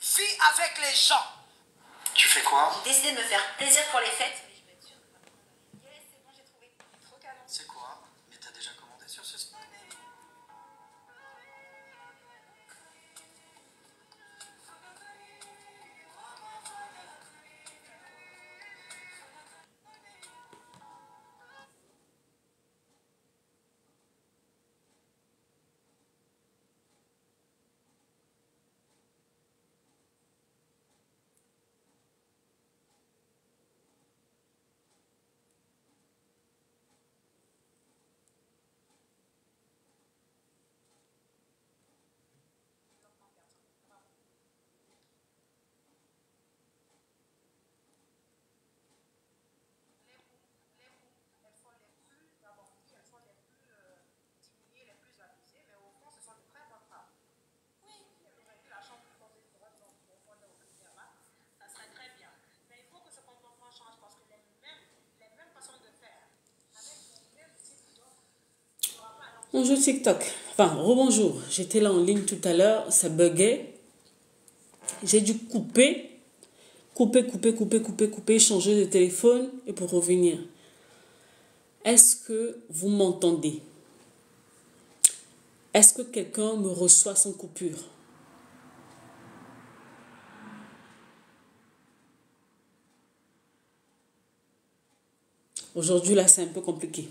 Vis avec les gens. Tu fais quoi? J'ai décidé de me faire plaisir pour les fêtes. Yes, c'est bon, j'ai trouvé. Trop canon. C'est quoi? Mais t'as déjà commandé sur ce site? Bonjour TikTok. Enfin, rebonjour. J'étais là en ligne tout à l'heure, ça buguait. J'ai dû couper, changer de téléphone et pour revenir. Est-ce que vous m'entendez? Est-ce que quelqu'un me reçoit sans coupure? Aujourd'hui, là, c'est un peu compliqué.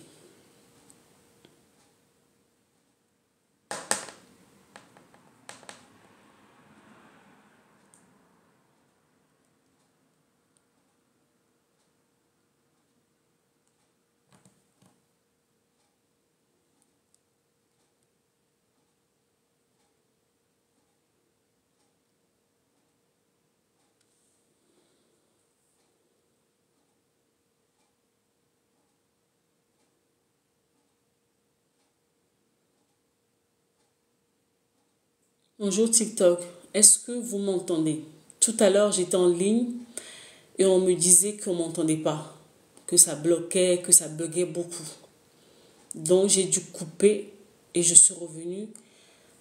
Bonjour TikTok, est-ce que vous m'entendez? Tout à l'heure, j'étais en ligne et on me disait qu'on ne m'entendait pas, que ça bloquait, que ça buguait beaucoup. Donc, j'ai dû couper et je suis revenue.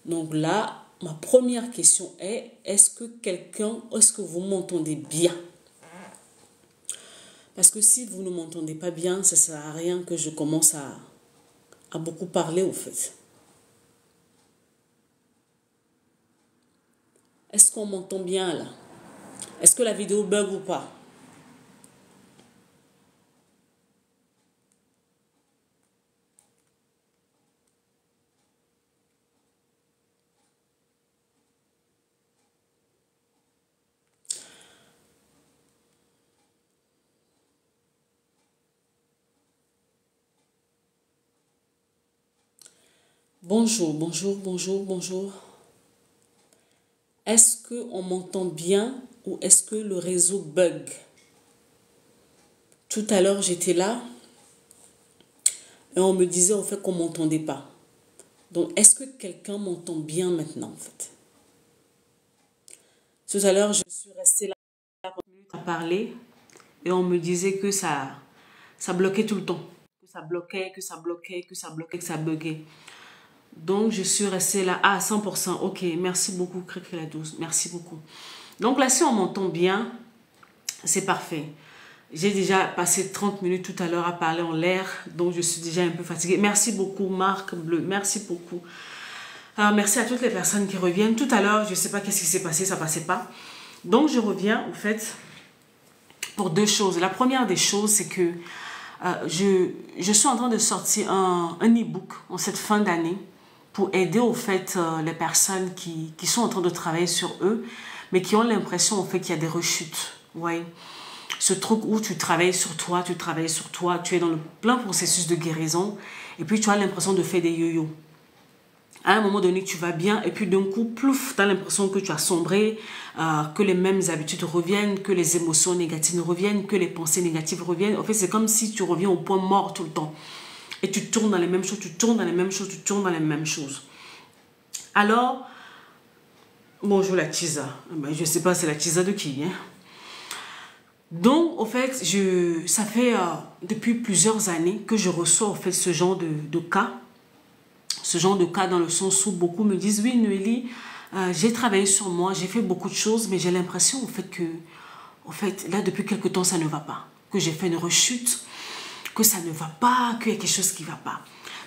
Donc là, ma première question est, est-ce que vous m'entendez bien? Parce que si vous ne m'entendez pas bien, ça ne sert à rien que je commence à beaucoup parler au fait. Est-ce qu'on m'entend bien là? Est-ce que la vidéo bug ou pas? Bonjour. Est-ce qu'on m'entend bien ou est-ce que le réseau bug? Tout à l'heure, j'étais là et on me disait au fait qu'on ne m'entendait pas. Donc, est-ce que quelqu'un m'entend bien maintenant en fait? Tout à l'heure, je suis restée là à parler et on me disait que ça bloquait tout le temps. Que ça bloquait, que ça buguait. Donc, je suis restée là à 100%. Ok, merci beaucoup, Cricri la douce. Merci beaucoup. Donc là, si on m'entend bien, c'est parfait. J'ai déjà passé 30 minutes tout à l'heure à parler en l'air. Donc, je suis déjà un peu fatiguée. Merci beaucoup, Marc Bleu. Merci beaucoup. Alors, merci à toutes les personnes qui reviennent. Tout à l'heure, je ne sais pas qu'est-ce qui s'est passé. Ça ne passait pas. Donc, je reviens, au fait, pour deux choses. La première des choses, c'est que je suis en train de sortir un e-book en cette fin d'année pour aider au fait les personnes qui sont en train de travailler sur eux, mais qui ont l'impression au fait qu'il y a des rechutes. Ouais. Ce truc où tu travailles sur toi, tu es dans le plein processus de guérison, et puis tu as l'impression de faire des yo-yo. À un moment donné, tu vas bien, et puis d'un coup, plouf, tu as l'impression que tu as sombré, que les mêmes habitudes reviennent, que les émotions négatives reviennent, que les pensées négatives reviennent. En fait, c'est comme si tu reviens au point mort tout le temps. Et tu tournes dans les mêmes choses, tu tournes dans les mêmes choses. Alors, bonjour la Tisa. Ben, je ne sais pas c'est la Tisa de qui. Hein? Donc, au fait, ça fait depuis plusieurs années que je reçois au fait, ce genre de cas ce genre de cas dans le sens où beaucoup me disent, oui, Noélie, j'ai travaillé sur moi, j'ai fait beaucoup de choses, mais j'ai l'impression au fait, là, depuis quelque temps, ça ne va pas. Que j'ai fait une rechute, que ça ne va pas, qu'il y a quelque chose qui ne va pas.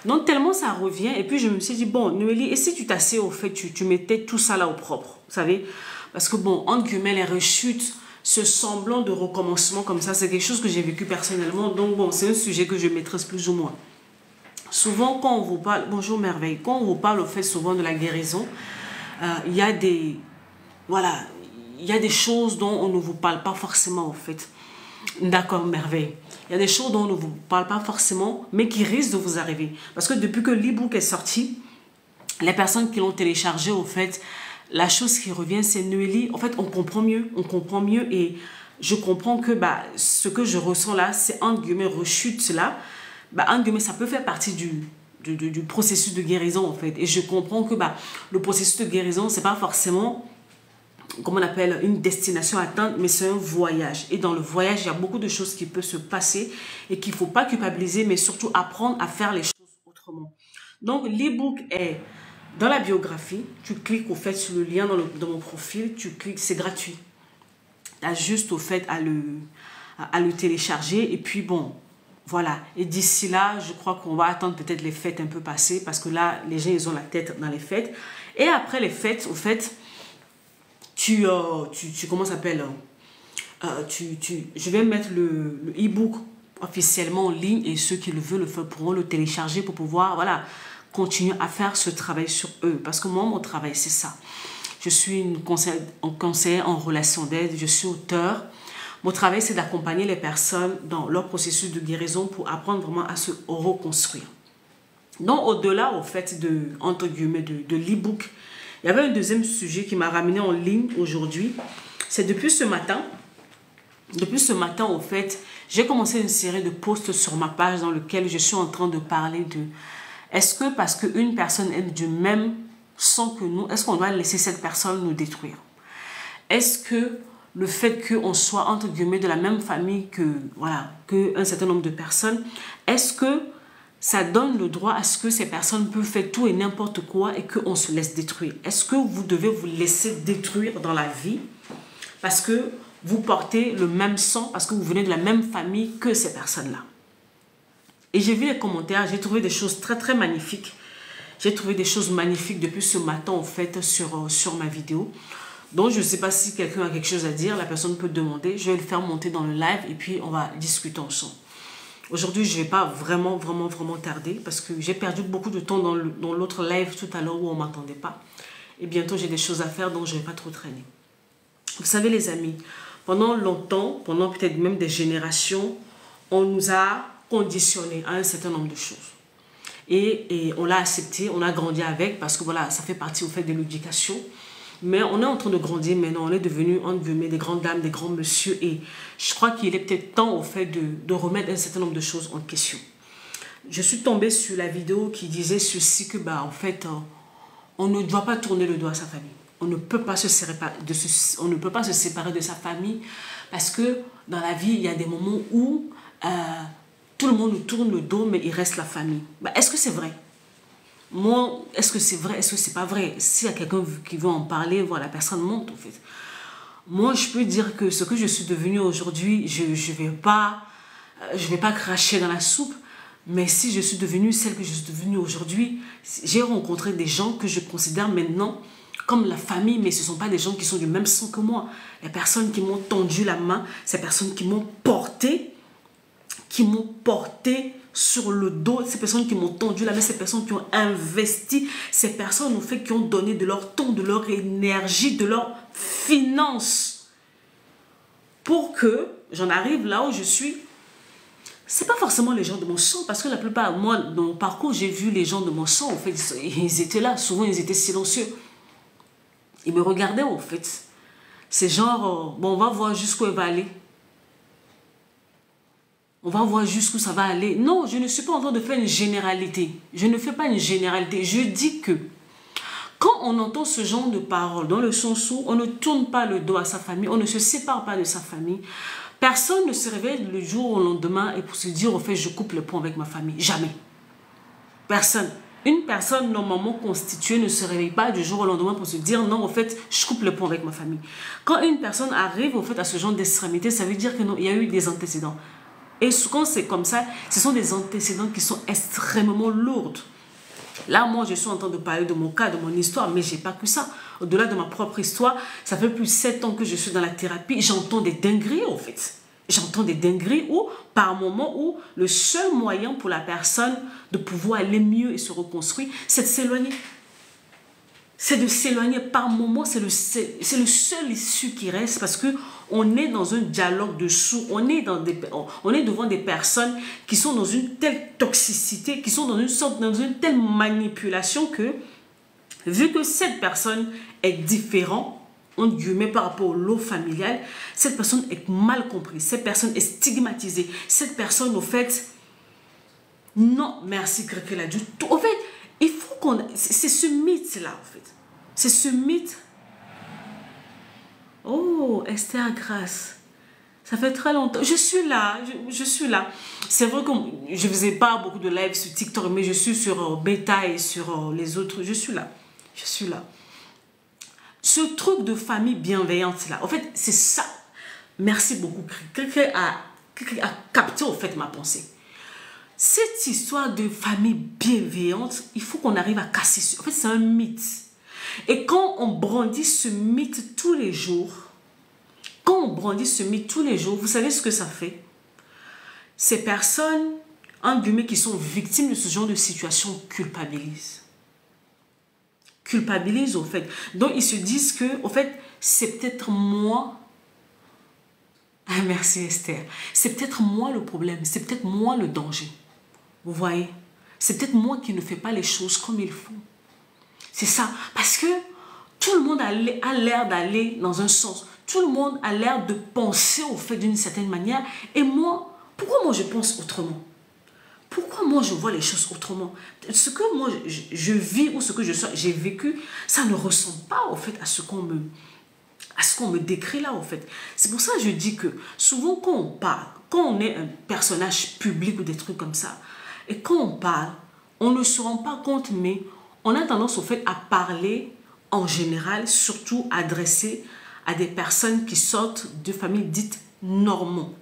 Donc, tellement ça revient. Et puis, je me suis dit, bon, Noélie, et si tu t'assais, au fait, tu mettais tout ça là au propre, vous savez? Parce que, bon, entre guillemets, les rechutes, ce semblant de recommencement comme ça, c'est quelque chose que j'ai vécu personnellement. Donc, bon, c'est un sujet que je maîtrise plus ou moins. Souvent, quand on vous parle, bonjour merveille, quand on vous parle, au fait, souvent de la guérison, il y a des, voilà, il y a des choses dont on ne vous parle pas forcément, au fait. D'accord, merveille. Il y a des choses dont on ne vous parle pas forcément, mais qui risquent de vous arriver. Parce que depuis que l'e-book est sorti, les personnes qui l'ont téléchargé, au fait, la chose qui revient, c'est Noélie. En fait, on comprend mieux et je comprends que ce que je ressens là, c'est entre guillemets rechute là. Entre guillemets, ça peut faire partie du processus de guérison, en fait. Et je comprends que le processus de guérison, c'est pas forcément, comme on appelle, une destination à atteindre, mais c'est un voyage. Et dans le voyage, il y a beaucoup de choses qui peuvent se passer et qu'il ne faut pas culpabiliser, mais surtout apprendre à faire les choses autrement. Donc, l'e-book est dans la biographie. Tu cliques au fait sur le lien dans mon profil, tu cliques, c'est gratuit. Tu as juste au fait à le télécharger et puis bon, voilà. Et d'ici là, je crois qu'on va attendre peut-être les fêtes un peu passées parce que là, les gens, ils ont la tête dans les fêtes. Et après les fêtes, au fait, comment ça s'appelle, je vais mettre le e-book officiellement en ligne et ceux qui le veulent pourront le télécharger pour pouvoir, voilà, continuer à faire ce travail sur eux. Parce que moi, mon travail, c'est ça. Je suis une conseillère en relation d'aide, je suis auteur. Mon travail, c'est d'accompagner les personnes dans leur processus de guérison pour apprendre vraiment à se reconstruire. Donc, au-delà, au fait, entre guillemets, de l'e-book, il y avait un deuxième sujet qui m'a ramené en ligne aujourd'hui. C'est depuis ce matin, au fait, j'ai commencé une série de posts sur ma page dans lequel je suis en train de parler de est-ce que parce qu'une personne est du même sang que nous, est-ce qu'on doit laisser cette personne nous détruire? Est-ce que le fait qu'on soit entre guillemets de la même famille qu'un certain nombre de personnes, est-ce que ça donne le droit à ce que ces personnes peuvent faire tout et n'importe quoi et qu'on se laisse détruire? Est-ce que vous devez vous laisser détruire dans la vie parce que vous portez le même sang, parce que vous venez de la même famille que ces personnes-là? Et j'ai vu les commentaires, j'ai trouvé des choses très très magnifiques. J'ai trouvé des choses magnifiques depuis ce matin en fait sur ma vidéo. Donc je ne sais pas si quelqu'un a quelque chose à dire, la personne peut demander. Je vais le faire monter dans le live et puis on va discuter ensemble. Aujourd'hui, je ne vais pas vraiment tarder parce que j'ai perdu beaucoup de temps dans l'autre live tout à l'heure où on ne m'attendait pas. Et bientôt, j'ai des choses à faire donc je ne vais pas trop traîner. Vous savez les amis, pendant longtemps, pendant peut-être même des générations, on nous a conditionnés à un certain nombre de choses. Et on l'a accepté, on a grandi avec parce que voilà, ça fait partie au fait de l'éducation. Mais on est en train de grandir maintenant, on est devenu entre guillemets des grandes dames, des grands messieurs et je crois qu'il est peut-être temps au fait de remettre un certain nombre de choses en question. Je suis tombée sur la vidéo qui disait ceci que en fait on ne doit pas tourner le dos à sa famille. On ne peut pas se séparer de sa famille parce que dans la vie il y a des moments où tout le monde nous tourne le dos mais il reste la famille. Est-ce que c'est vrai? Moi, est-ce que c'est vrai? Est-ce que c'est pas vrai? S'il y a quelqu'un qui veut en parler, voilà, la personne monte en fait. Moi, je peux dire que ce que je suis devenue aujourd'hui, je vais pas cracher dans la soupe. Mais si je suis devenue celle que je suis devenue aujourd'hui, j'ai rencontré des gens que je considère maintenant comme la famille, mais ce ne sont pas des gens qui sont du même sang que moi. Les personnes qui m'ont tendu la main, ces personnes qui m'ont porté sur le dos, ces personnes qui m'ont tendu la main, ces personnes qui ont investi, ces personnes au fait qui ont donné de leur temps, de leur énergie, de leurs finances pour que j'en arrive là où je suis. C'est pas forcément les gens de mon sang parce que la plupart, moi, dans mon parcours, j'ai vu les gens de mon sang, en fait, ils étaient là, souvent ils étaient silencieux. Ils me regardaient en fait. C'est genre, bon, on va voir jusqu'où elle va aller. On va voir jusqu'où ça va aller. Non, je ne suis pas en train de faire une généralité. Je ne fais pas une généralité. Je dis que quand on entend ce genre de paroles, dans le sens où on ne tourne pas le dos à sa famille, on ne se sépare pas de sa famille, personne ne se réveille le jour au lendemain et pour se dire, au fait, je coupe le pont avec ma famille. Jamais. Personne. Une personne normalement constituée ne se réveille pas du jour au lendemain pour se dire non, en fait, je coupe le pont avec ma famille. Quand une personne arrive au fait à ce genre d'extrémité, ça veut dire que non, il y a eu des antécédents. Et quand c'est comme ça, ce sont des antécédents qui sont extrêmement lourds. Là, moi, je suis en train de parler de mon cas, de mon histoire, mais je n'ai pas que ça. Au-delà de ma propre histoire, ça fait plus de 7 ans que je suis dans la thérapie. J'entends des dingueries, en fait. J'entends des dingueries où, par moment, où le seul moyen pour la personne de pouvoir aller mieux et se reconstruire, c'est de s'éloigner. C'est de s'éloigner par moment, c'est le seul issue qui reste parce que on est dans un dialogue de sourds, on est devant des personnes qui sont dans une telle toxicité, qui sont dans une telle manipulation que, vu que cette personne est différente, entre guillemets, par rapport au lot familial, cette personne est mal comprise, cette personne est stigmatisée, cette personne, au fait, non, merci, Créquel a du tout. Au fait, il faut qu'on... C'est ce mythe-là, en fait. C'est ce mythe. Oh, Esther Grace. Ça fait très longtemps. Je suis là. Je suis là. C'est vrai que je ne faisais pas beaucoup de live sur TikTok, mais je suis sur Beta et sur les autres. Je suis là. Je suis là. Ce truc de famille bienveillante là, en fait, c'est ça. Merci beaucoup. Quelqu'un a capté en fait ma pensée. Cette histoire de famille bienveillante, il faut qu'on arrive à casser. En fait, c'est un mythe. Et quand on brandit ce mythe tous les jours, vous savez ce que ça fait? Ces personnes, en guillemets, qui sont victimes de ce genre de situation culpabilisent. Culpabilisent, au fait. Donc, ils se disent que, au fait, c'est peut-être moi. Ah, merci Esther. C'est peut-être moi le problème. C'est peut-être moi le danger. Vous voyez? C'est peut-être moi qui ne fais pas les choses comme il faut. C'est ça. Parce que tout le monde a l'air d'aller dans un sens. Tout le monde a l'air de penser au fait d'une certaine manière. Et moi, pourquoi moi je pense autrement? Pourquoi moi je vois les choses autrement? Ce que moi je vis ou ce que j'ai vécu, ça ne ressemble pas au fait à ce qu'on me décrit là, au fait. C'est pour ça que je dis que souvent quand on parle, quand on est un personnage public ou des trucs comme ça, et quand on parle, on ne se rend pas compte, mais on a tendance au fait à parler en général, surtout adressé à des personnes qui sortent de familles dites normaux.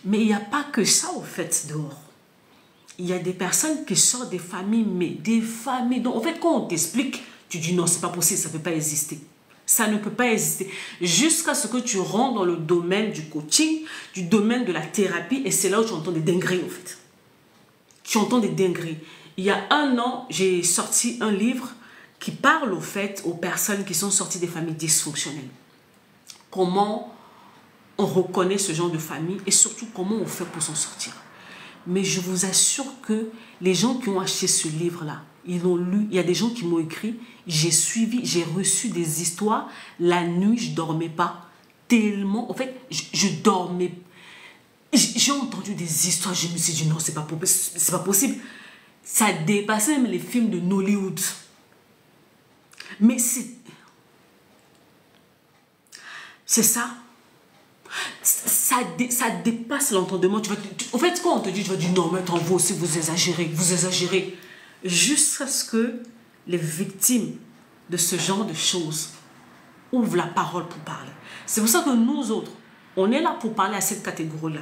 Mais il n'y a pas que ça au fait dehors. Il y a des personnes qui sortent des familles, mais des familles. Donc en fait, quand on t'explique, tu dis non, c'est pas possible, ça ne peut pas exister. Ça ne peut pas exister. Jusqu'à ce que tu rentres dans le domaine du coaching, du domaine de la thérapie, et c'est là où tu entends des dingueries en fait. Tu entends des dingueries. Il y a 1 an, j'ai sorti un livre qui parle au fait aux personnes qui sont sorties des familles dysfonctionnelles. Comment on reconnaît ce genre de famille et surtout comment on fait pour s'en sortir. Mais je vous assure que les gens qui ont acheté ce livre-là, ils l'ont lu, il y a des gens qui m'ont écrit, j'ai suivi, j'ai reçu des histoires, la nuit je ne dormais pas, tellement, en fait, je dormais, j'ai entendu des histoires, je me suis dit non, c'est pas possible. Ça dépassait même les films de Nollywood. Mais c'est ça. Ça dépasse l'entendement. En fait, quand on te dit, tu vas dire non, mais attends, vous aussi, vous exagérez. Jusqu'à ce que les victimes de ce genre de choses ouvrent la parole pour parler. C'est pour ça que nous autres, on est là pour parler à cette catégorie-là.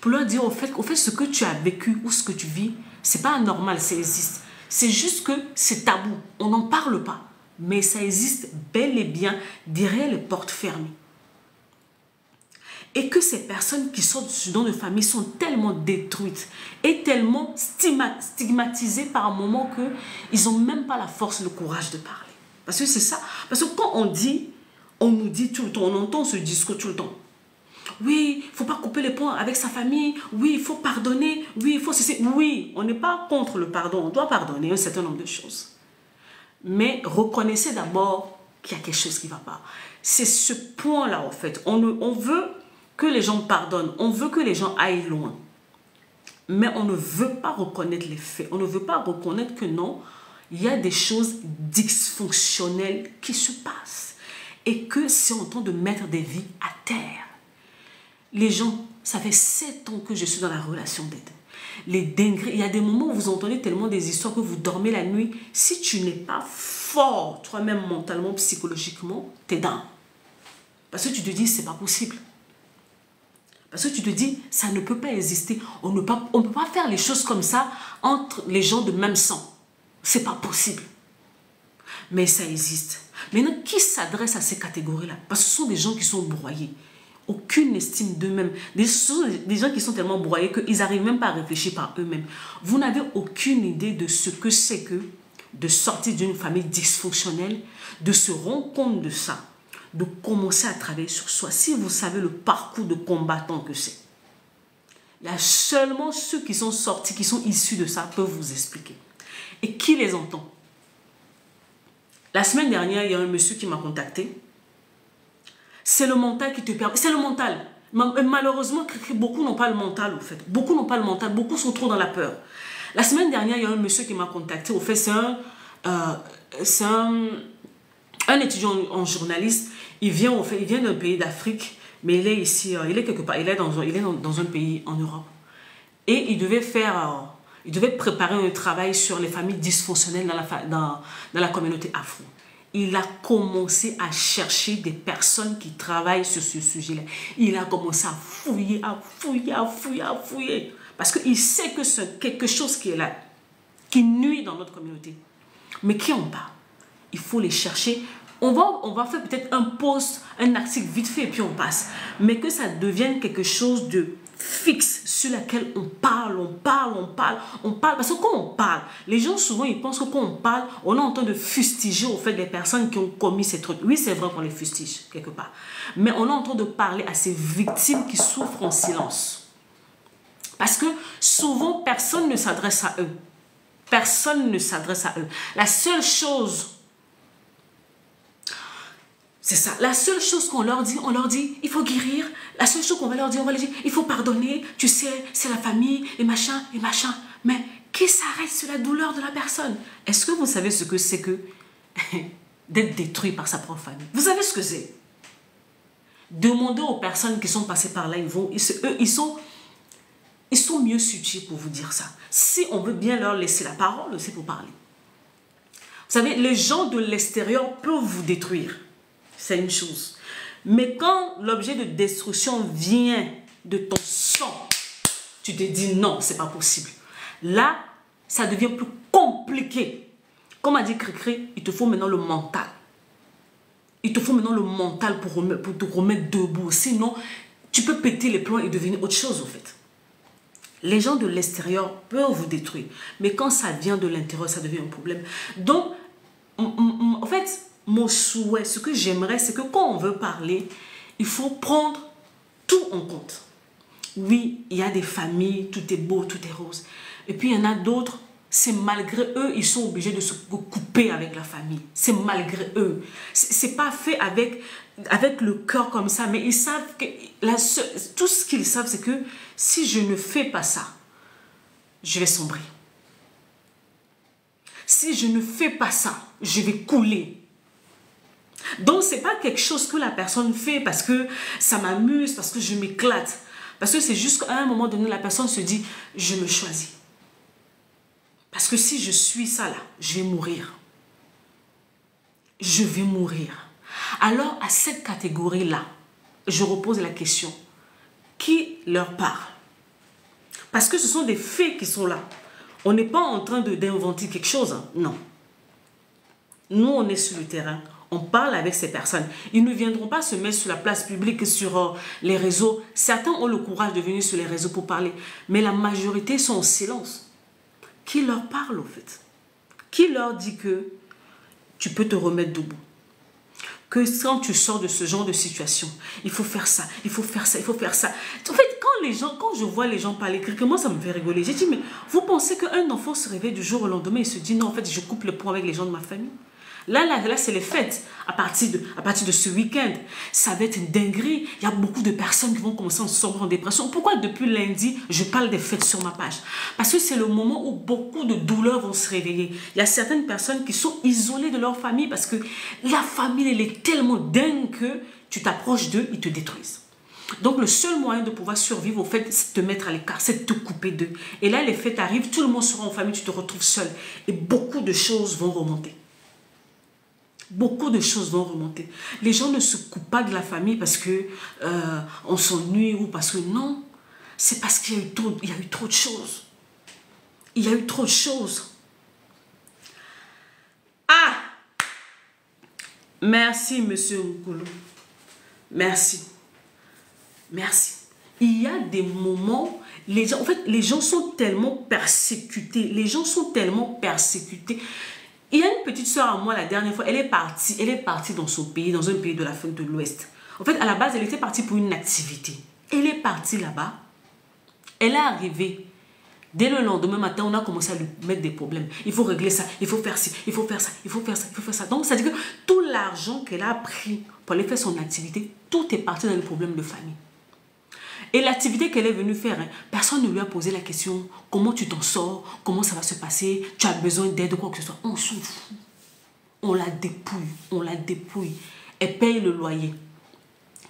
Pour leur dire, au fait, ce que tu as vécu ou ce que tu vis, c'est pas anormal, ça existe. C'est juste que c'est tabou. On n'en parle pas. Mais ça existe bel et bien derrière les portes fermées. Et que ces personnes qui sortent du don de famille sont tellement détruites et tellement stigmatisées par un moment qu'ils n'ont même pas la force, le courage de parler. Parce que c'est ça. Parce que quand on nous dit tout le temps, on entend ce discours tout le temps. Oui, il ne faut pas couper les ponts avec sa famille. Oui, il faut pardonner. Oui, il faut cesser. Oui, on n'est pas contre le pardon. On doit pardonner un certain nombre de choses. Mais reconnaissez d'abord qu'il y a quelque chose qui ne va pas. C'est ce point-là, en fait. On veut que les gens pardonnent. On veut que les gens aillent loin. Mais on ne veut pas reconnaître les faits. On ne veut pas reconnaître que non, il y a des choses dysfonctionnelles qui se passent. Et que c'est en train de mettre des vies à terre. Les gens, ça fait 7 ans que je suis dans la relation d'aide. Les dingueries. Il y a des moments où vous entendez tellement des histoires que vous dormez la nuit. Si tu n'es pas fort, toi-même, mentalement, psychologiquement, t'es down. Parce que tu te dis, c'est pas possible. Parce que tu te dis, ça ne peut pas exister. On ne peut pas faire les choses comme ça entre les gens de même sang. C'est pas possible. Mais ça existe. Maintenant, qui s'adresse à ces catégories-là? Parce que ce sont des gens qui sont broyés. Aucune estime d'eux-mêmes. Ce sont des gens qui sont tellement broyés qu'ils n'arrivent même pas à réfléchir par eux-mêmes. Vous n'avez aucune idée de ce que c'est que de sortir d'une famille dysfonctionnelle, de se rendre compte de ça, de commencer à travailler sur soi. Si vous savez le parcours de combattant que c'est, il y a seulement ceux qui sont sortis, qui sont issus de ça, peuvent vous expliquer. Et qui les entend? La semaine dernière, il y a un monsieur qui m'a contacté. C'est le mental qui te permet. C'est le mental. Malheureusement, beaucoup n'ont pas le mental, au fait. Beaucoup n'ont pas le mental. Beaucoup sont trop dans la peur. La semaine dernière, il y a un monsieur qui m'a contacté. Au fait, c'est un étudiant en journaliste. Il vient d'un pays d'Afrique, mais il est ici, il est quelque part, il est dans un pays en Europe. Et il devait préparer un travail sur les familles dysfonctionnelles dans la communauté afro. Il a commencé à chercher des personnes qui travaillent sur ce sujet-là. Il a commencé à fouiller, à fouiller, à fouiller, à fouiller. Parce qu'il sait que c'est quelque chose qui est là, qui nuit dans notre communauté. Mais qui en parle? Il faut les chercher. On va faire peut-être un post, un article vite fait et puis on passe. Mais que ça devienne quelque chose de fixe sur laquelle on parle. Parce que quand on parle, les gens souvent ils pensent que quand on parle, on est en train de fustiger au fait des personnes qui ont commis ces trucs. Oui, c'est vrai qu'on les fustige quelque part. Mais on est en train de parler à ces victimes qui souffrent en silence. Parce que souvent, personne ne s'adresse à eux. Personne ne s'adresse à eux. La seule chose... C'est ça. La seule chose qu'on leur dit, il faut guérir. La seule chose qu'on va leur dire, on va leur dire, il faut pardonner. Tu sais, c'est la famille, et machin, et machin. Mais qui s'arrête sur la douleur de la personne? Est-ce que vous savez ce que c'est que d'être détruit par sa propre famille? Vous savez ce que c'est? Demandez aux personnes qui sont passées par là, ils sont mieux situés pour vous dire ça. Si on veut bien leur laisser la parole, c'est pour parler. Vous savez, les gens de l'extérieur peuvent vous détruire. C'est une chose. Mais quand l'objet de destruction vient de ton sang, tu te dis non, c'est pas possible. Là, ça devient plus compliqué. Comme a dit Cricri, il te faut maintenant le mental. Il te faut maintenant le mental pour te remettre debout. Sinon, tu peux péter les plombs et devenir autre chose en fait. Les gens de l'extérieur peuvent vous détruire. Mais quand ça vient de l'intérieur, ça devient un problème. Donc, en fait... Mon souhait, ce que j'aimerais, c'est que quand on veut parler, il faut prendre tout en compte. Oui, il y a des familles, tout est beau, tout est rose. Et puis, il y en a d'autres, c'est malgré eux, ils sont obligés de se couper avec la famille. C'est malgré eux. C'est pas fait avec le cœur comme ça, mais ils savent que... tout ce qu'ils savent, c'est que si je ne fais pas ça, je vais sombrer. Si je ne fais pas ça, je vais couler. Donc, ce n'est pas quelque chose que la personne fait parce que ça m'amuse, parce que je m'éclate. Parce que c'est juste qu'à un moment donné, la personne se dit, je me choisis. Parce que si je suis ça là, je vais mourir. Je vais mourir. Alors, à cette catégorie-là, je repose la question, qui leur parle? Parce que ce sont des faits qui sont là. On n'est pas en train d'inventer quelque chose, hein. Non. Nous, on est sur le terrain. On parle avec ces personnes. Ils ne viendront pas se mettre sur la place publique, sur les réseaux. Certains ont le courage de venir sur les réseaux pour parler. Mais la majorité sont en silence. Qui leur parle, au fait? Qui leur dit que tu peux te remettre debout? Que quand tu sors de ce genre de situation, il faut faire ça, il faut faire ça, il faut faire ça. En fait, quand je vois les gens parler, moi, ça me fait rigoler. J'ai dit, mais vous pensez qu'un enfant se réveille du jour au lendemain et se dit, non, en fait, je coupe le pont avec les gens de ma famille? Là c'est les fêtes. À partir de ce week-end, ça va être une dinguerie. Il y a beaucoup de personnes qui vont commencer à sombrer en dépression. Pourquoi depuis lundi, je parle des fêtes sur ma page? Parce que c'est le moment où beaucoup de douleurs vont se réveiller. Il y a certaines personnes qui sont isolées de leur famille parce que la famille, elle est tellement dingue que tu t'approches d'eux, ils te détruisent. Donc, le seul moyen de pouvoir survivre, au fait, c'est de te mettre à l'écart, c'est de te couper d'eux. Et là, les fêtes arrivent, tout le monde sera en famille, tu te retrouves seul. Et beaucoup de choses vont remonter. Beaucoup de choses vont remonter. Les gens ne se coupent pas de la famille parce que on s'ennuie ou parce que non. C'est parce qu'il y a eu trop de choses. Il y a eu trop de choses. Ah! Merci, monsieur Nkulu. Merci. Merci. Il y a des moments, en fait, les gens sont tellement persécutés. Les gens sont tellement persécutés. Il y a une petite soeur à moi, la dernière fois, elle est partie dans son pays, dans un pays de l'Afrique de l'Ouest. En fait, à la base, elle était partie pour une activité. Elle est partie là-bas. Elle est arrivée. Dès le lendemain matin, on a commencé à lui mettre des problèmes. Il faut régler ça, il faut faire ci, il faut faire ça, il faut faire ça, il faut faire ça. Donc, ça veut dire que tout l'argent qu'elle a pris pour aller faire son activité, tout est parti dans les problèmes de famille. Et l'activité qu'elle est venue faire, hein, personne ne lui a posé la question, comment tu t'en sors, comment ça va se passer, tu as besoin d'aide ou quoi que ce soit. On s'en fout. On la dépouille, on la dépouille. Elle paye le loyer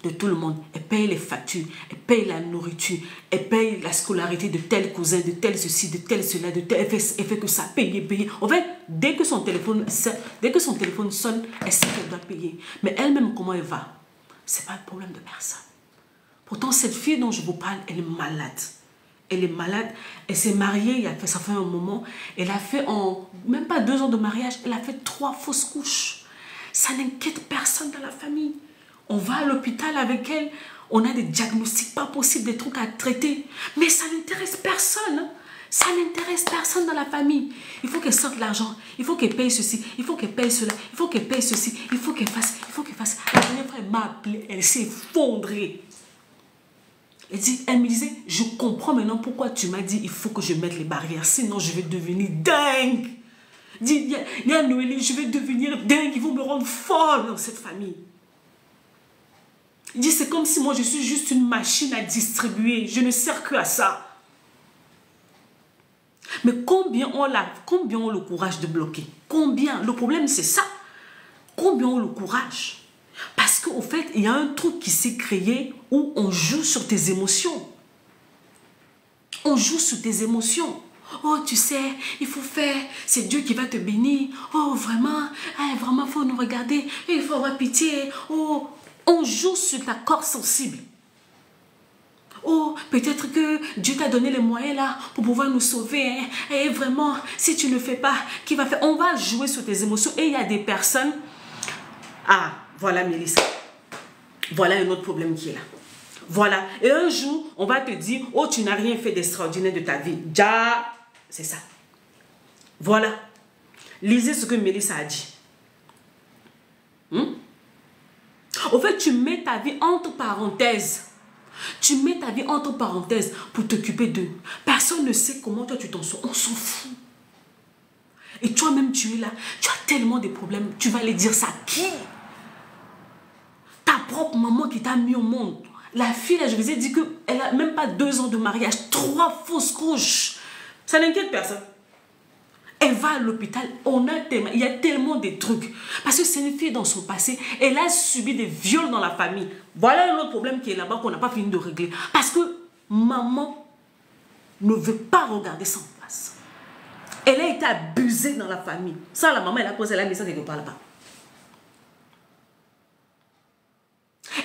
de tout le monde. Elle paye les factures, elle paye la nourriture, elle paye la scolarité de tel cousin, de tel ceci, de tel cela, de tel... Elle fait que ça, payer. En fait, dès que son téléphone sonne, elle sait qu'elle doit payer. Mais elle-même, comment elle va? Ce n'est pas le problème de personne. Pourtant, cette fille dont je vous parle, elle est malade. Elle est malade. Elle s'est mariée, ça fait un moment. Elle a fait en même pas 2 ans de mariage, elle a fait 3 fausses couches. Ça n'inquiète personne dans la famille. On va à l'hôpital avec elle, on a des diagnostics pas possibles, des trucs à traiter. Mais ça n'intéresse personne. Hein. Ça n'intéresse personne dans la famille. Il faut qu'elle sorte l'argent, il faut qu'elle paye ceci, il faut qu'elle paye cela, il faut qu'elle paye ceci, il faut qu'elle fasse, il faut qu'elle fasse. La dernière fois, elle m'a appelé, elle s'est effondrée. Elle me disait, je comprends maintenant pourquoi tu m'as dit il faut que je mette les barrières, sinon je vais devenir dingue. Dis, Noélie, je vais devenir dingue, ils vont me rendre folle dans cette famille. Il dit, c'est comme si moi je suis juste une machine à distribuer, je ne sers que à ça. Mais combien ont le courage de bloquer? Combien? Le problème c'est ça. Combien ont le courage? Parce qu'au fait, il y a un truc qui s'est créé où on joue sur tes émotions. On joue sur tes émotions. Oh, tu sais, il faut faire, c'est Dieu qui va te bénir. Oh, vraiment, vraiment, il faut nous regarder. Il faut avoir pitié. Oh, on joue sur ta corde sensible. Oh, peut-être que Dieu t'a donné les moyens là pour pouvoir nous sauver. Hein. Et vraiment, si tu ne fais pas, qui va faire? On va jouer sur tes émotions. Et il y a des personnes... Ah, voilà Mélissa. Voilà un autre problème qui est là. Voilà. Et un jour, on va te dire, oh, tu n'as rien fait d'extraordinaire de ta vie. Ja, c'est ça. Voilà. Lisez ce que Mélissa a dit. Au fait, tu mets ta vie entre parenthèses. Tu mets ta vie entre parenthèses pour t'occuper d'eux. Personne ne sait comment toi tu t'en sors. On s'en fout. Et toi-même, tu es là. Tu as tellement de problèmes. Tu vas aller dire ça à qui? Ta propre maman qui t'a mis au monde. La fille, là, je vous ai dit qu'elle n'a même pas 2 ans de mariage. 3 fausses couches. Ça n'inquiète personne. Elle va à l'hôpital. Il y a tellement de trucs. Parce que c'est une fille dans son passé. Elle a subi des viols dans la famille. Voilà un autre problème qui est là-bas qu'on n'a pas fini de régler. Parce que maman ne veut pas regarder ça en face. Elle a été abusée dans la famille. Ça, la maman, elle a posé la maison quelque part là-bas.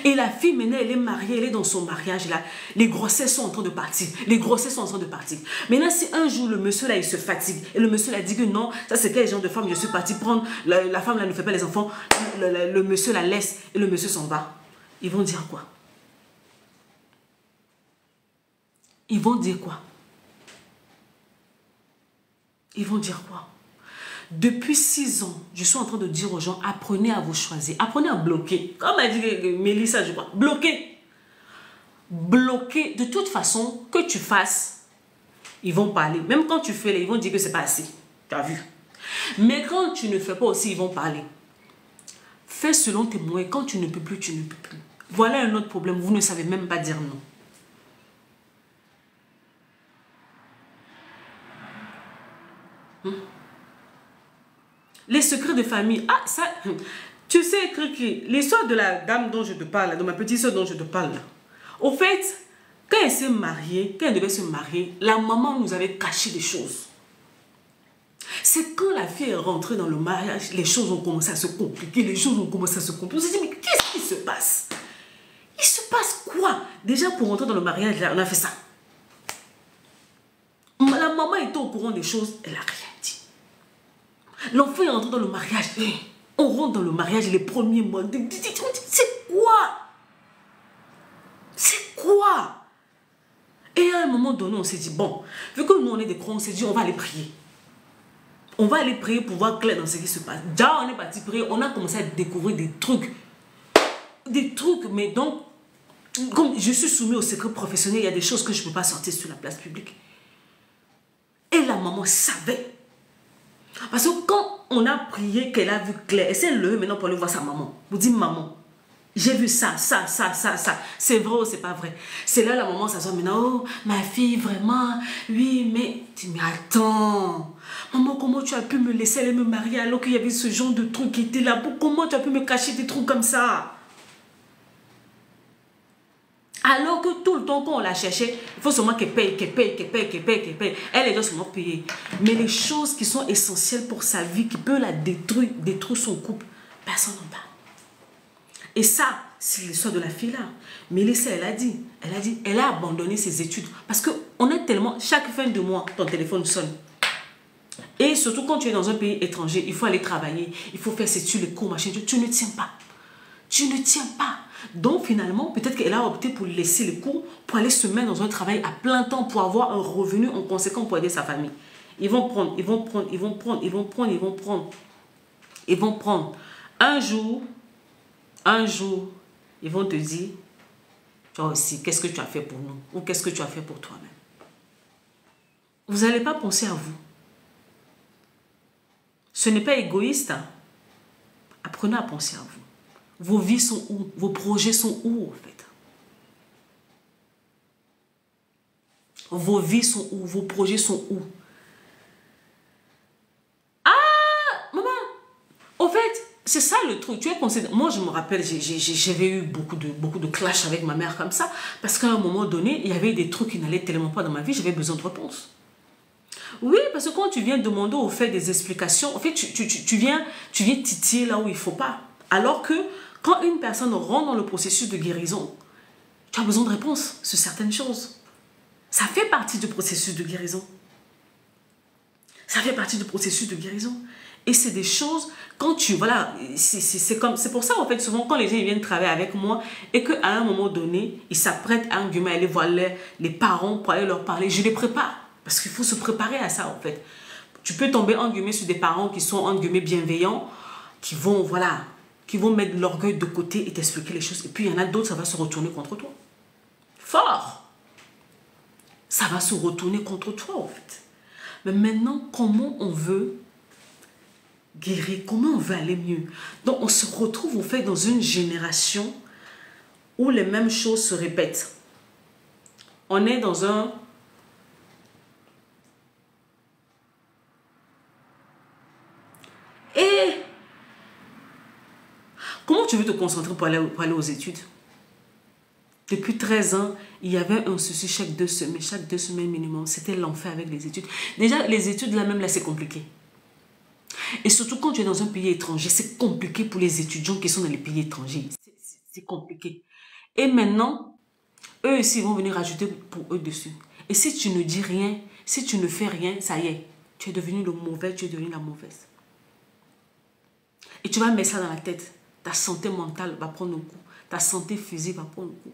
Et la fille, maintenant, elle est mariée, elle est dans son mariage, là. Les grossesses sont en train de partir. Les grossesses sont en train de partir. Maintenant, si un jour, le monsieur, là, il se fatigue, et le monsieur, là, dit que non, ça, c'est quel genre de femme je suis partie prendre, la femme, là, ne fait pas les enfants, le monsieur la laisse, et le monsieur s'en va. Ils vont dire quoi? Ils vont dire quoi? Ils vont dire quoi? Depuis 6 ans, je suis en train de dire aux gens, apprenez à vous choisir. Apprenez à bloquer. Comme a dit Mélissa, je crois. Bloquer. Bloquer. De toute façon, que tu fasses, ils vont parler. Même quand tu fais, ils vont dire que c'est pas assez. Tu as vu. Mais quand tu ne fais pas aussi, ils vont parler. Fais selon tes moyens. Quand tu ne peux plus, tu ne peux plus. Voilà un autre problème. Vous ne savez même pas dire non. Les secrets de famille. Ah, ça, tu sais, l'histoire de la dame dont je te parle, de ma petite soeur dont je te parle, Au fait, quand elle s'est mariée, quand elle devait se marier, la maman nous avait caché des choses. C'est quand la fille est rentrée dans le mariage, les choses ont commencé à se compliquer, On s'est dit, mais qu'est-ce qui se passe? Il se passe quoi? Déjà, pour rentrer dans le mariage, là, on a fait ça. La maman était au courant des choses, elle n'a rien dit. L'enfant est rentré dans le mariage. On rentre dans le mariage les premiers mois. C'est quoi? C'est quoi? Et à un moment donné, on s'est dit, bon, vu que nous, on est des croyants, on s'est dit, on va aller prier. On va aller prier pour voir clair dans ce qui se passe. Déjà, on est parti prier, on a commencé à découvrir des trucs. Des trucs, mais donc, comme je suis soumis au secret professionnel, il y a des choses que je ne peux pas sortir sur la place publique. Et la maman savait. Parce que quand on a prié, qu'elle a vu clair, elle s'est levée maintenant pour aller voir sa maman. Vous dites, maman, j'ai vu ça. C'est vrai ou c'est pas vrai? C'est là la maman s'assoit maintenant. Oh, ma fille, vraiment, oui, mais... Mais attends, maman, comment tu as pu me laisser aller me marier alors qu'il y avait ce genre de truc qui était là? Comment tu as pu me cacher des trucs comme ça? Alors que tout le temps, quand on la cherchait, il faut seulement qu'elle paye. Elle doit seulement payer. Mais les choses qui sont essentielles pour sa vie, qui peuvent la détruire son couple, personne n'en parle. Et ça, c'est l'histoire de la fille là. Mélissa, elle a abandonné ses études. Parce qu'on est tellement, chaque fin de mois, ton téléphone sonne. Et surtout quand tu es dans un pays étranger, il faut aller travailler, il faut faire ses études, les cours, machin, tu ne tiens pas. Tu ne tiens pas. Donc finalement, peut-être qu'elle a opté pour laisser les cours, pour aller se mettre dans un travail à plein temps, pour avoir un revenu en conséquent pour aider sa famille. Ils vont prendre. Un jour, ils vont te dire, toi aussi, qu'est-ce que tu as fait pour nous? Ou qu'est-ce que tu as fait pour toi-même? Vous n'allez pas penser à vous. Ce n'est pas égoïste. Hein? Apprenez à penser à vous. Vos vies sont où? Vos projets sont où, en fait? Vos vies sont où? Vos projets sont où? Ah, maman! Au fait, c'est ça le truc. Tu es considéré... Moi, je me rappelle, j'avais eu beaucoup de clash avec ma mère comme ça. Parce qu'à un moment donné, il y avait des trucs qui n'allaient tellement pas dans ma vie. J'avais besoin de réponses. Oui, parce que quand tu viens demander au fait des explications, en fait, tu viens titiller là où il ne faut pas. Alors que quand une personne rentre dans le processus de guérison, tu as besoin de réponses sur certaines choses. Ça fait partie du processus de guérison. Ça fait partie du processus de guérison. Et c'est des choses, quand tu... Voilà, c'est pour ça, en fait, souvent, quand les gens viennent travailler avec moi et qu'à un moment donné, ils s'apprêtent à aller voir les parents pour aller leur parler, je les prépare. Parce qu'il faut se préparer à ça, en fait. Tu peux tomber, en guillemets, sur des parents qui sont, en guillemets, bienveillants, qui vont, voilà, qui vont mettre l'orgueil de côté et t'expliquer les choses. Et puis, il y en a d'autres, ça va se retourner contre toi. Fort! Ça va se retourner contre toi, en fait. Mais maintenant, comment on veut guérir? Comment on veut aller mieux? Donc, on se retrouve, en fait, dans une génération où les mêmes choses se répètent. On est dans un... Et comment tu veux te concentrer pour aller aux études? Depuis 13 ans, il y avait un souci chaque 2 semaines minimum. C'était l'enfer avec les études. Déjà, les études là-même, là, c'est compliqué. Et surtout quand tu es dans un pays étranger, c'est compliqué pour les étudiants qui sont dans les pays étrangers. C'est compliqué. Et maintenant, eux aussi ils vont venir rajouter pour eux dessus. Et si tu ne dis rien, si tu ne fais rien, ça y est. Tu es devenu le mauvais, tu es devenu la mauvaise. Et tu vas mettre ça dans la tête. Ta santé mentale va prendre un coup. Ta santé physique va prendre un coup.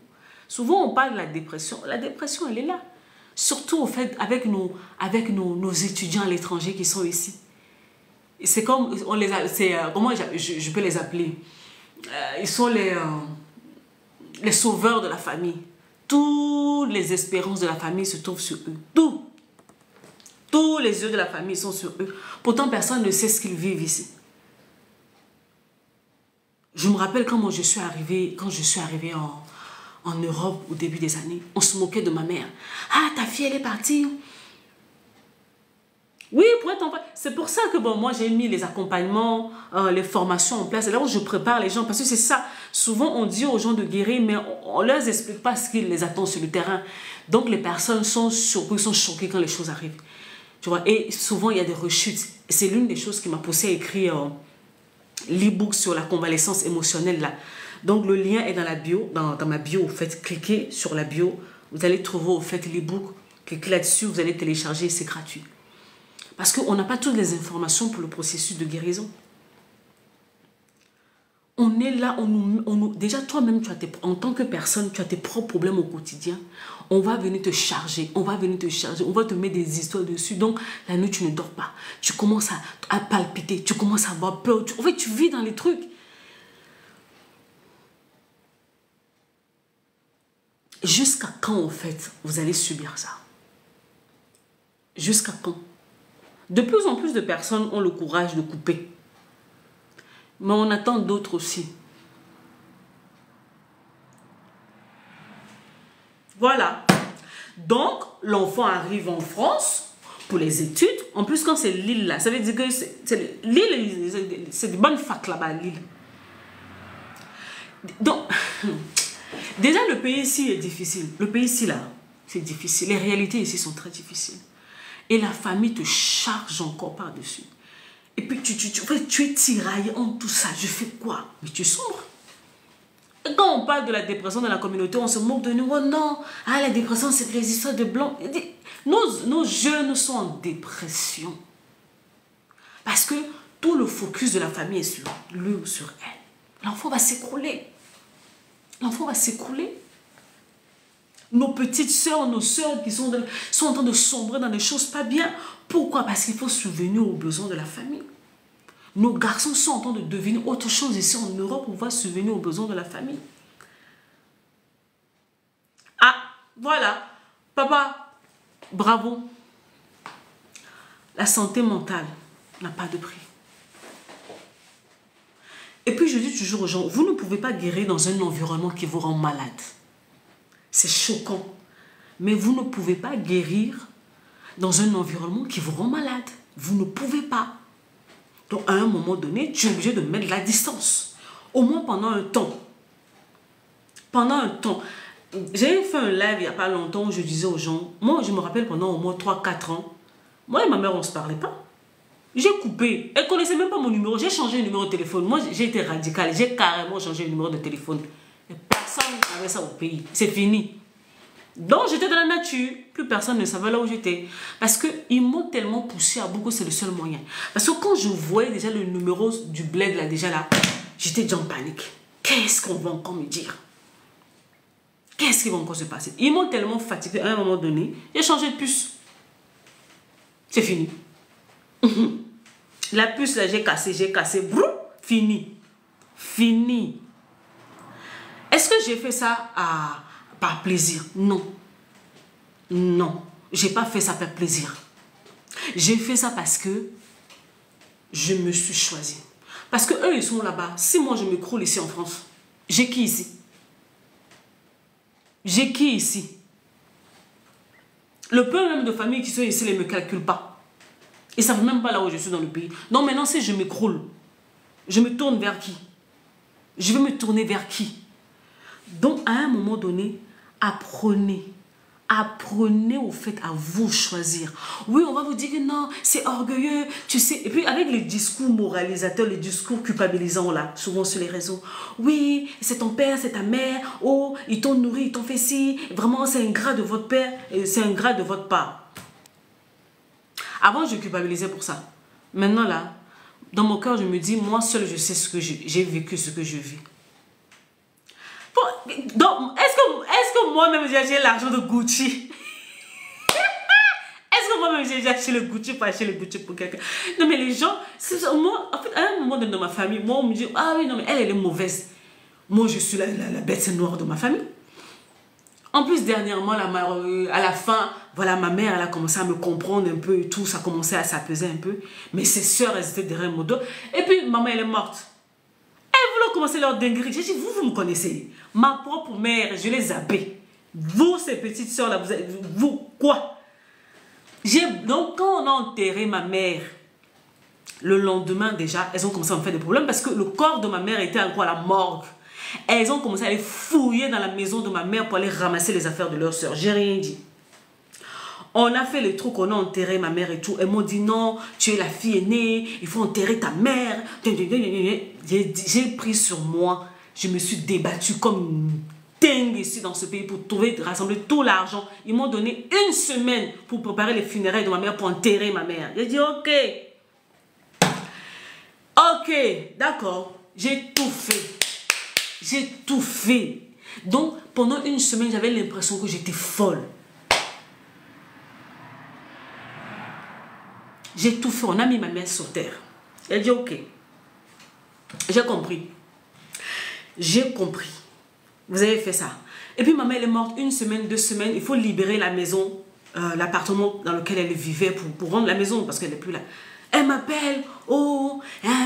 Souvent, on parle de la dépression. La dépression, elle est là. Surtout, au fait, avec nos étudiants à l'étranger qui sont ici. C'est comme, on les a, comment je peux les appeler? Ils sont les sauveurs de la famille. Toutes les espérances de la famille se trouvent sur eux. Tous les yeux de la famille sont sur eux. Pourtant, personne ne sait ce qu'ils vivent ici. Je me rappelle quand je suis arrivée en Europe au début des années, on se moquait de ma mère. Ah, ta fille, elle est partie. Oui, pour être en fait. C'est pour ça que bon, moi j'ai mis les accompagnements, les formations en place. Et là où je prépare les gens, parce que c'est ça. Souvent on dit aux gens de guérir, mais on ne leur explique pas ce qui les attend sur le terrain. Donc les personnes sont surprises, sont choquées quand les choses arrivent. Tu vois, et souvent il y a des rechutes. Et c'est l'une des choses qui m'a poussé à écrire l'e-book sur la convalescence émotionnelle là. Donc le lien est dans la bio, dans ma bio. Au fait, cliquez sur la bio, vous allez trouver au fait l'e-book. Cliquez là-dessus, vous allez télécharger, c'est gratuit. Parce qu'on n'a pas toutes les informations pour le processus de guérison. On est là, déjà toi-même, en tant que personne, tu as tes propres problèmes au quotidien. On va venir te charger, on va te mettre des histoires dessus. Donc, la nuit, tu ne dors pas. Tu commences à palpiter, tu commences à avoir peur. En fait, tu vis dans les trucs. Jusqu'à quand, en fait, vous allez subir ça? Jusqu'à quand? De plus en plus de personnes ont le courage de couper. Mais on attend d'autres aussi. Voilà. Donc, l'enfant arrive en France pour les études. En plus, quand c'est Lille, là, ça veut dire que Lille, c'est de bonnes facs là-bas, Lille. Donc, déjà, le pays ici est difficile. Le pays ici, là, c'est difficile. Les réalités ici sont très difficiles. Et la famille te charge encore par-dessus. Et puis tu es tiraillé en tout ça. Je fais quoi? Mais tu sombres. Et quand on parle de la dépression dans la communauté, on se moque de nous. Oh non, ah, la dépression, c'est les histoires de blancs. Nos jeunes sont en dépression. Parce que tout le focus de la famille est sur lui ou sur elle. L'enfant va s'écrouler. L'enfant va s'écrouler. Nos petites sœurs, nos sœurs qui sont en train de sombrer dans des choses pas bien. Pourquoi? Parce qu'il faut subvenir aux besoins de la famille. Nos garçons sont en train de devenir autre chose ici en Europe. On va subvenir aux besoins de la famille. Ah, voilà. Papa, bravo. La santé mentale n'a pas de prix. Et puis je dis toujours aux gens, vous ne pouvez pas guérir dans un environnement qui vous rend malade. C'est choquant. Mais vous ne pouvez pas guérir dans un environnement qui vous rend malade. Vous ne pouvez pas. Donc, à un moment donné, tu es obligé de mettre la distance. Au moins pendant un temps. Pendant un temps. J'ai fait un live il n'y a pas longtemps où je disais aux gens, moi, je me rappelle pendant au moins 3-4 ans, moi et ma mère, on ne se parlait pas. J'ai coupé. Elle ne connaissait même pas mon numéro. J'ai changé le numéro de téléphone. Moi, j'ai été radicale. J'ai carrément changé le numéro de téléphone. Et personne n'avait ça au pays. C'est fini. Donc, j'étais dans la nature. Plus personne ne savait là où j'étais. Parce qu'ils m'ont tellement poussé à beaucoup, c'est le seul moyen. Parce que quand je voyais déjà le numéro du bled, là, déjà là, j'étais déjà en panique. Qu'est-ce qu'on va encore me dire? Qu'est-ce qui va encore se passer? Ils m'ont tellement fatigué à un moment donné. J'ai changé de puce. C'est fini. La puce, là, j'ai cassé. Brou, fini. Fini. Est-ce que j'ai fait ça par plaisir? Non. Non. J'ai pas fait ça par plaisir. J'ai fait ça parce que je me suis choisie. Parce que eux, ils sont là-bas. Si moi, je me croule ici en France, j'ai qui ici? J'ai qui ici? Le peu même de familles qui sont ici ne me calculent pas. Ils ne savent même pas là où je suis dans le pays. Donc maintenant, si je m'écroule, je me tourne vers qui? Je vais me tourner vers qui? Donc, à un moment donné, apprenez. Apprenez au fait à vous choisir. Oui, on va vous dire que non, c'est orgueilleux, tu sais. Et puis, avec les discours moralisateurs, les discours culpabilisants, là, souvent sur les réseaux. Oui, c'est ton père, c'est ta mère. Oh, ils t'ont nourri, ils t'ont fait ci. Vraiment, c'est ingrat de votre père et c'est ingrat de votre part. Avant, je culpabilisais pour ça. Maintenant, là, dans mon cœur, je me dis, moi seul, je sais ce que j'ai vécu, ce que je vis. Donc, est-ce que moi-même j'ai acheté l'argent de Gucci? Est-ce que moi-même j'ai acheté le Gucci pour acheter le Gucci pour quelqu'un? Non, mais les gens, moi, en fait, à un moment donné dans ma famille, moi, on me dit, ah oui, non, mais elle est mauvaise. Moi, je suis la bête noire de ma famille. En plus, dernièrement, à la fin, voilà, ma mère, elle a commencé à me comprendre un peu et tout, ça commençait à s'apaiser un peu. Mais ses sœurs, elles étaient derrière mon dos. Et puis, maman, elle est morte. Elles voulaient commencer leur dinguerie. J'ai dit, vous me connaissez. Ma propre mère, je l'ai zappée. Vous, ces petites sœurs-là, vous, quoi? Donc, quand on a enterré ma mère, le lendemain déjà, elles ont commencé à me faire des problèmes parce que le corps de ma mère était encore à la morgue. Elles ont commencé à aller fouiller dans la maison de ma mère pour aller ramasser les affaires de leur soeur. J'ai rien dit. On a fait les trucs, on a enterré ma mère et tout. Elles m'ont dit non, tu es la fille aînée, il faut enterrer ta mère. J'ai pris sur moi, je me suis débattue comme une dingue ici dans ce pays pour rassembler tout l'argent. Ils m'ont donné 1 semaine pour préparer les funérailles de ma mère, pour enterrer ma mère. J'ai dit ok. Ok, d'accord, j'ai tout fait. J'ai tout fait. Donc, pendant 1 semaine, j'avais l'impression que j'étais folle. J'ai tout fait. On a mis ma mère sur terre. Elle dit, ok. J'ai compris. J'ai compris. Vous avez fait ça. Et puis, ma mère, elle est morte 1 semaine, 2 semaines. Il faut libérer la maison, l'appartement dans lequel elle vivait pour rendre la maison parce qu'elle n'est plus là. Elle m'appelle, oh,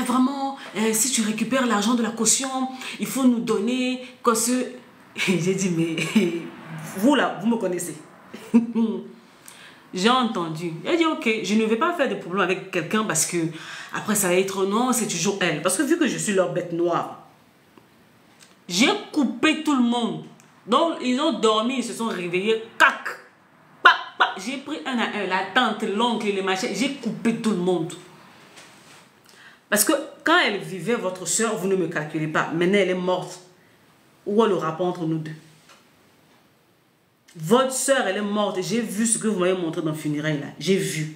vraiment, si tu récupères l'argent de la caution, il faut nous donner, quoi ce... J'ai dit, mais vous là, vous me connaissez. J'ai entendu. Elle dit, ok, je ne vais pas faire de problème avec quelqu'un parce que après ça va être non, c'est toujours elle. Parce que vu que je suis leur bête noire, j'ai coupé tout le monde. Donc, ils ont dormi, ils se sont réveillés, cac. J'ai pris un à un, la tante, l'oncle, les machins, j'ai coupé tout le monde. Parce que quand elle vivait, votre soeur, vous ne me calculez pas. Maintenant, elle est morte. Où est le rapport entre nous deux? Votre soeur, elle est morte. J'ai vu ce que vous m'avez montré dans le funérail là. J'ai vu.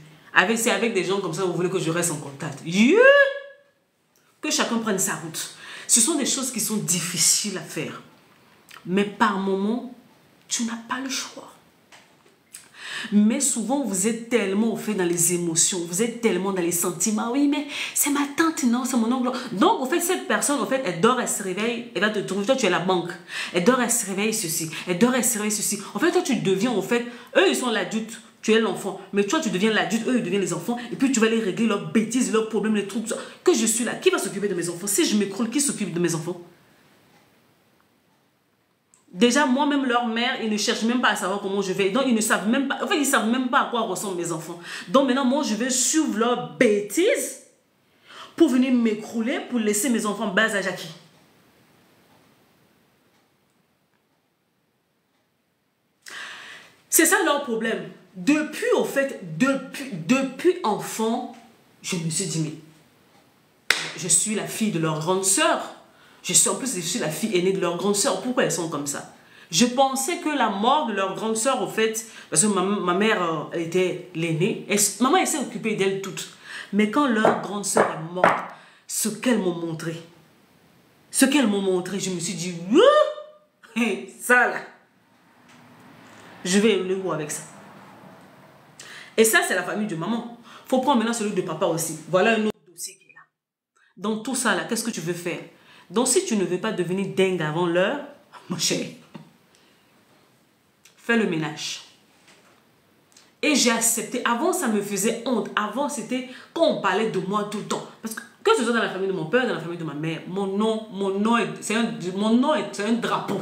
C'est avec des gens comme ça, vous voulez que je reste en contact. Que chacun prenne sa route. Ce sont des choses qui sont difficiles à faire. Mais par moment, tu n'as pas le choix. Mais souvent, vous êtes tellement au fait dans les émotions, vous êtes tellement dans les sentiments. Oui, mais c'est ma tante, non, c'est mon oncle. Donc, au fait, cette personne, en fait, elle dort, elle se réveille, elle va te trouver. Toi, tu es la banque. Elle dort, elle se réveille, ceci. Elle dort, elle se réveille, ceci. En fait, toi, tu deviens, en fait, eux, ils sont l'adulte, tu es l'enfant. Mais toi, tu deviens l'adulte, eux, ils deviennent les enfants. Et puis, tu vas les régler leurs bêtises, leurs problèmes, les trucs. Que je suis là. Qui va s'occuper de mes enfants? Si je m'écroule, qui s'occupe de mes enfants? Déjà, moi-même, leur mère, ils ne cherchent même pas à savoir comment je vais. Donc, ils ne savent même pas. En fait, ils ne savent même pas à quoi ressemblent mes enfants. Donc, maintenant, moi, je vais suivre leurs bêtises pour venir m'écrouler, pour laisser mes enfants bas à Jackie. C'est ça leur problème. Depuis, au fait, depuis enfant, je me suis dit, mais je suis la fille de leur grande sœur. En plus, je suis la fille aînée de leur grande sœur. Pourquoi elles sont comme ça? Je pensais que la mort de leur grande sœur, au fait, parce que ma mère elle était l'aînée, maman, elle s'est occupée d'elle toutes. Mais quand leur grande sœur est morte, ce qu'elles m'ont montré, je me suis dit, hey, ça là, je vais le voir avec ça. Et ça, c'est la famille de maman. Il faut prendre maintenant celui de papa aussi. Voilà un autre dossier qui est là. Dans tout ça là, qu'est-ce que tu veux faire? Donc, si tu ne veux pas devenir dingue avant l'heure, mon chéri, fais le ménage. Et j'ai accepté. Avant, ça me faisait honte. Avant, c'était quand on parlait de moi tout le temps. Parce que ce soit dans la famille de mon père, dans la famille de ma mère, mon nom c'est un drapeau.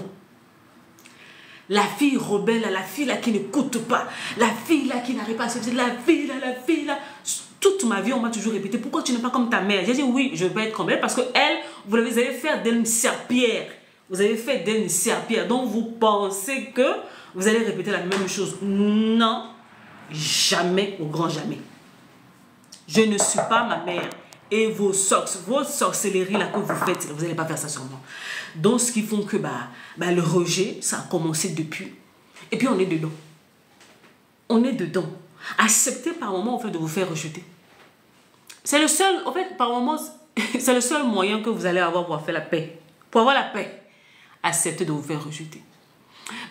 La fille rebelle, la fille là qui n'écoute pas, la fille là qui n'arrive pas à se faire, la fille là. Toute ma vie, on m'a toujours répété, pourquoi tu n'es pas comme ta mère? J'ai dit oui, je vais être comme elle parce que elle, vous allez faire d'elle une serpillère. Vous avez fait d'elle une serpillère. Donc vous pensez que vous allez répéter la même chose. Non, jamais, au grand jamais. Je ne suis pas ma mère. Et vos sorcelleries là que vous faites, vous n'allez pas faire ça sur moi. Donc ce qui font que le rejet, ça a commencé depuis. Et puis on est dedans. On est dedans. Acceptez par moment, en fait, de vous faire rejeter. C'est le seul, en fait, par moment, c'est le seul moyen que vous allez avoir pour faire la paix. Pour avoir la paix, acceptez de vous faire rejeter.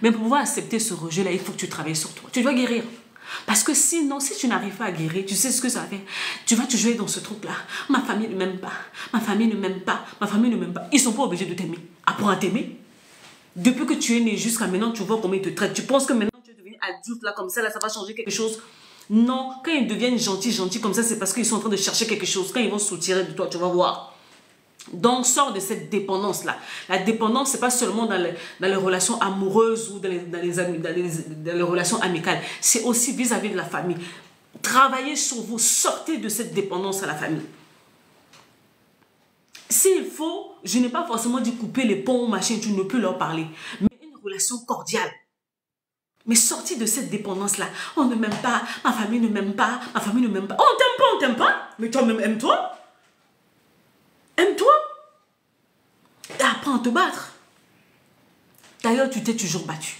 Mais pour pouvoir accepter ce rejet-là, il faut que tu travailles sur toi. Tu dois guérir. Parce que sinon, si tu n'arrives pas à guérir, tu sais ce que ça fait. Tu vas te jouer dans ce truc-là. Ma famille ne m'aime pas. Ma famille ne m'aime pas. Ma famille ne m'aime pas. Ils ne sont pas obligés de t'aimer. Apprends à t'aimer. Depuis que tu es né jusqu'à maintenant, tu vois comment ils te traitent. Tu penses que maintenant, tu es devenu adulte, là, comme ça va changer quelque chose. Non, quand ils deviennent gentils comme ça, c'est parce qu'ils sont en train de chercher quelque chose. Quand ils vont se soutirer de toi, tu vas voir. Donc, sors de cette dépendance-là. La dépendance, ce n'est pas seulement dans les relations amoureuses ou dans les relations amicales. C'est aussi vis-à-vis de la famille. Travaillez sur vous. Sortez de cette dépendance à la famille. S'il faut, je n'ai pas forcément dit couper les ponts, machin, tu ne peux leur parler. Mais une relation cordiale. Mais sortez de cette dépendance-là. On ne m'aime pas, ma famille ne m'aime pas, ma famille ne m'aime pas. On t'aime pas, on t'aime pas. Mais toi-même, aime-toi. Aime-toi. Et apprends à te battre. D'ailleurs, tu t'es toujours battu.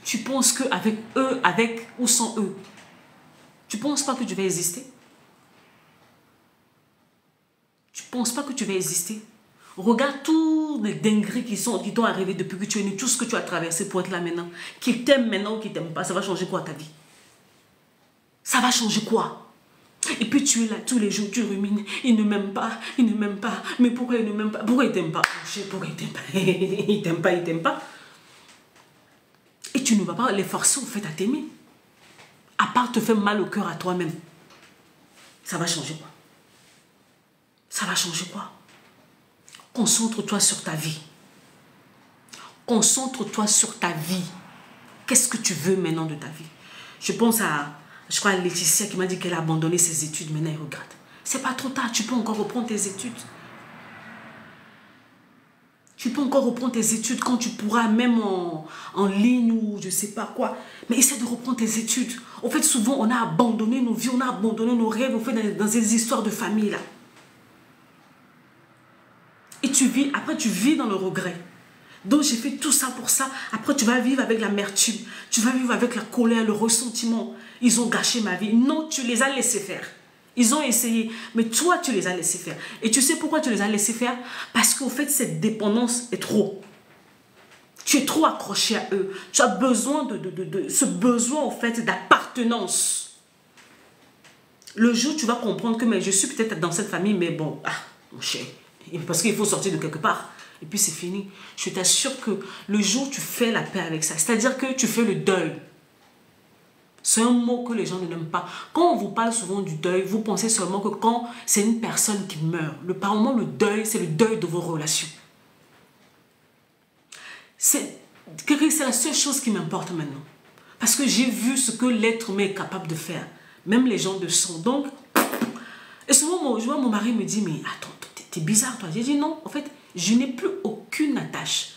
Tu penses qu'avec eux, avec ou sans eux, tu ne penses pas que tu vas exister? Tu ne penses pas que tu vas exister? Regarde tous les dingueries qui t'ont arrivé depuis que tu es né, tout ce que tu as traversé pour être là maintenant. Qu'ils t'aiment maintenant ou qu'ils ne t'aiment pas, ça va changer quoi ta vie? Ça va changer quoi? Et puis tu es là tous les jours, tu rumines. Il ne m'aime pas, il ne m'aime pas. Mais pourquoi il ne m'aime pas? Pourquoi il ne t'aime pas? Pourquoi il ne t'aime pas? Il t'aime pas, il t'aime pas. Et tu ne vas pas les forcer au fait à t'aimer. À part te faire mal au cœur à toi-même. Ça va changer quoi? Ça va changer quoi? Concentre-toi sur ta vie. Concentre-toi sur ta vie. Qu'est-ce que tu veux maintenant de ta vie? Je pense à, je crois à Laetitia qui m'a dit qu'elle a abandonné ses études. Maintenant, elle regrette. C'est pas trop tard, tu peux encore reprendre tes études. Tu peux encore reprendre tes études quand tu pourras, même en ligne ou je sais pas quoi. Mais essaie de reprendre tes études. En fait, souvent, on a abandonné nos vies, on a abandonné nos rêves, on fait dans ces histoires de famille là. Et tu vis, après tu vis dans le regret. Donc j'ai fait tout ça pour ça. Après tu vas vivre avec l'amertume. Tu vas vivre avec la colère, le ressentiment. Ils ont gâché ma vie. Non, tu les as laissés faire. Ils ont essayé. Mais toi, tu les as laissés faire. Et tu sais pourquoi tu les as laissés faire? Parce qu'au fait, cette dépendance est trop. Tu es trop accroché à eux. Tu as besoin de ce besoin, au fait, d'appartenance. Le jour où tu vas comprendre que mais je suis peut-être dans cette famille, mais bon, mon cher. Parce qu'il faut sortir de quelque part. Et puis c'est fini. Je t'assure que le jour où tu fais la paix avec ça, c'est-à-dire que tu fais le deuil. C'est un mot que les gens ne n'aiment pas. Quand on vous parle souvent du deuil, vous pensez seulement que quand c'est une personne qui meurt. Apparemment, le deuil, c'est le deuil de vos relations. C'est la seule chose qui m'importe maintenant. Parce que j'ai vu ce que l'être humain est capable de faire. Même les gens de sang. Donc, et souvent, mon mari me dit, mais attends, t'es bizarre, toi. J'ai dit non, en fait, je n'ai plus aucune attache.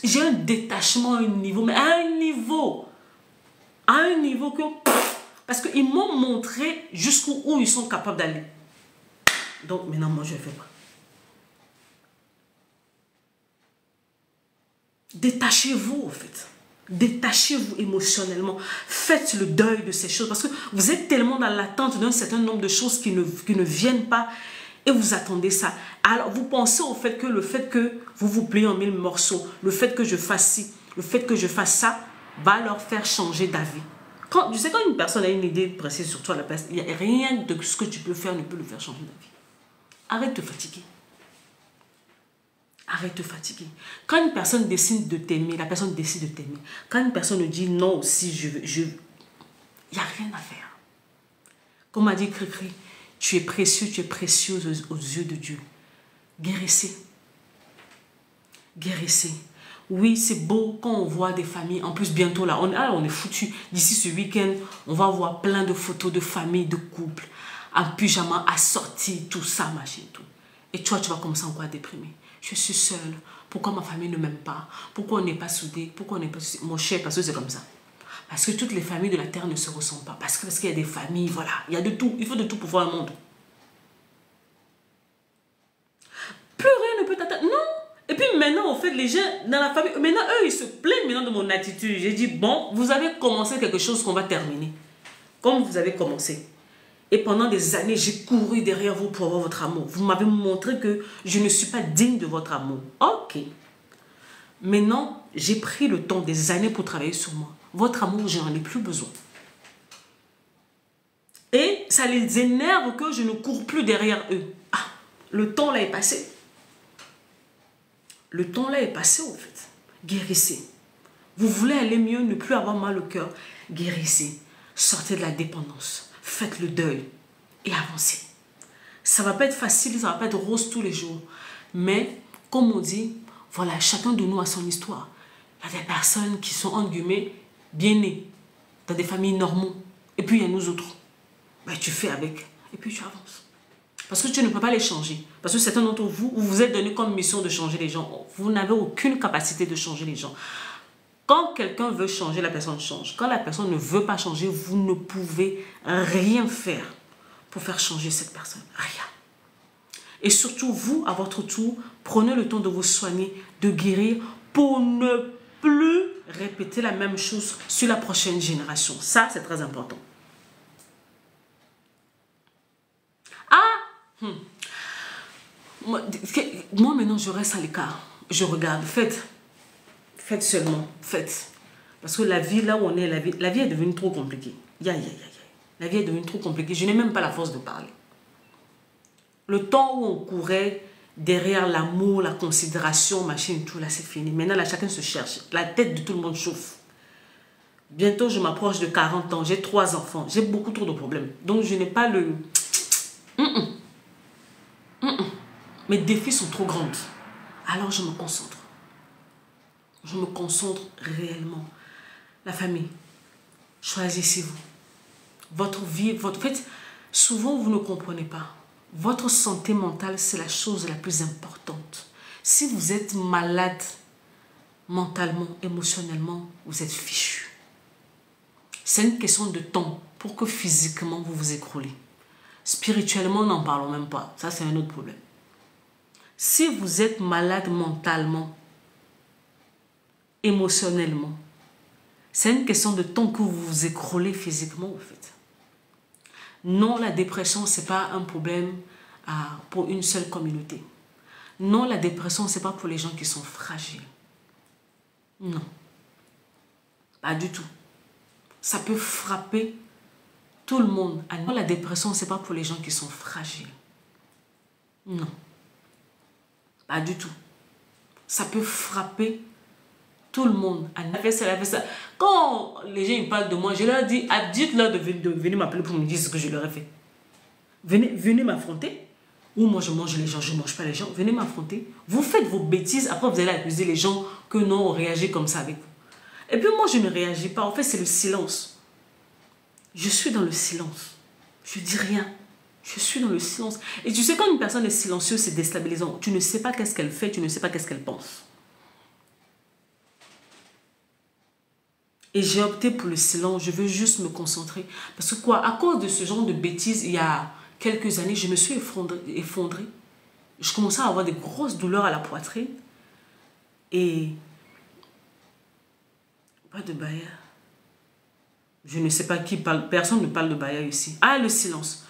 J'ai un détachement à un niveau, mais à un niveau que... Parce qu'ils m'ont montré jusqu'où ils sont capables d'aller. Donc, maintenant, moi, je ne le fais pas. Détachez-vous, en fait. Détachez-vous émotionnellement. Faites le deuil de ces choses. Parce que vous êtes tellement dans l'attente d'un certain nombre de choses qui ne viennent pas. Et vous attendez ça. Alors, vous pensez au fait que le fait que vous vous pliez en 1000 morceaux, le fait que je fasse ci, le fait que je fasse ça, va leur faire changer d'avis. Tu sais, quand une personne a une idée précise sur toi, il n'y a rien de ce que tu peux faire ne peut le faire changer d'avis. Arrête de fatiguer. Arrête de fatiguer. Quand une personne décide de t'aimer, la personne décide de t'aimer. Quand une personne dit non aussi, il n'y a rien à faire. Comme a dit Cricri, tu es précieuse aux yeux de Dieu. Guérissez. Guérissez. Oui, c'est beau quand on voit des familles. En plus, bientôt là, on est foutu. D'ici ce week-end, on va voir plein de photos de familles, de couples, en pyjama, assortis, tout ça, machin, tout. Et toi, tu vas commencer encore à déprimer. Je suis seule. Pourquoi ma famille ne m'aime pas? Pourquoi on n'est pas soudés? Pourquoi on n'est pas soudés? Mon cher, parce que c'est comme ça. Parce que toutes les familles de la terre ne se ressemblent pas. Parce qu'il y a des familles, voilà. Il y a de tout. Il faut de tout pour voir un monde. Plus rien ne peut t'atteindre. Non. Et puis maintenant, en fait, les gens dans la famille, maintenant, eux, ils se plaignent maintenant de mon attitude. J'ai dit, bon, vous avez commencé quelque chose qu'on va terminer. Comme vous avez commencé. Et pendant des années, j'ai couru derrière vous pour avoir votre amour. Vous m'avez montré que je ne suis pas digne de votre amour. Ok. Maintenant, j'ai pris le temps des années pour travailler sur moi. Votre amour, je n'en ai plus besoin. Et ça les énerve que je ne cours plus derrière eux. Ah, le temps là est passé. Le temps là est passé en fait. Guérissez. Vous voulez aller mieux, ne plus avoir mal au cœur. Guérissez. Sortez de la dépendance. Faites le deuil et avancez. Ça ne va pas être facile, ça ne va pas être rose tous les jours. Mais, comme on dit, voilà, chacun de nous a son histoire. Il y a des personnes qui sont, entre guillemets, bien nées, dans des familles normaux. Et puis il y a nous autres. Ben, tu fais avec. Et puis tu avances. Parce que tu ne peux pas les changer. Parce que certains d'entre vous, vous vous êtes donné comme mission de changer les gens. Vous n'avez aucune capacité de changer les gens. Quand quelqu'un veut changer, la personne change. Quand la personne ne veut pas changer, vous ne pouvez rien faire pour faire changer cette personne. Rien. Et surtout, vous, à votre tour, prenez le temps de vous soigner, de guérir pour ne plus répéter la même chose sur la prochaine génération. Ça, c'est très important. Ah! Moi, maintenant, je reste à l'écart. Je regarde. Faites seulement. Faites. Parce que la vie, là où on est, la vie est devenue trop compliquée. La vie est devenue trop compliquée. Je n'ai même pas la force de parler. Le temps où on courait derrière l'amour, la considération, machin, tout, là, c'est fini. Maintenant, là, chacun se cherche. La tête de tout le monde chauffe. Bientôt, je m'approche de 40 ans. J'ai 3 enfants. J'ai beaucoup trop de problèmes. Donc, je n'ai pas le... Mes défis sont trop grands. Alors, je me concentre. Je me concentre réellement. La famille, choisissez-vous. Votre vie, votre... En fait, souvent, vous ne comprenez pas. Votre santé mentale, c'est la chose la plus importante. Si vous êtes malade mentalement, émotionnellement, vous êtes fichu. C'est une question de temps pour que physiquement vous vous écroulez. Spirituellement, n'en parlons même pas. Ça, c'est un autre problème. Si vous êtes malade mentalement, émotionnellement, c'est une question de temps que vous vous écroulez physiquement, en fait. Non, la dépression, ce n'est pas un problème pour une seule communauté. Non, la dépression, ce n'est pas pour les gens qui sont fragiles. Non. Pas du tout. Ça peut frapper tout le monde. Non, la dépression, ce n'est pas pour les gens qui sont fragiles. Non. Pas du tout. Ça peut frapper tout le monde. Elle a fait ça, elle a fait ça. Quand les gens ils parlent de moi, je leur dis, dites-leur de venir m'appeler pour me dire ce que je leur ai fait. Venez m'affronter. Ou moi je mange les gens, je ne mange pas les gens. Venez m'affronter. Vous faites vos bêtises, après vous allez accuser les gens que non, on réagit comme ça avec vous. Et puis moi je ne réagis pas. En fait c'est le silence. Je suis dans le silence. Je dis rien. Je suis dans le silence. Et tu sais quand une personne est silencieuse, c'est déstabilisant. Tu ne sais pas qu'est-ce qu'elle fait, tu ne sais pas qu'est-ce qu'elle pense. Et j'ai opté pour le silence, je veux juste me concentrer. Parce que quoi, à cause de ce genre de bêtises, il y a quelques années, je me suis effondrée. Je commençais à avoir des grosses douleurs à la poitrine. Et... pas de baïa. Je ne sais pas qui parle, personne ne parle de baïa ici. Ah, le silence.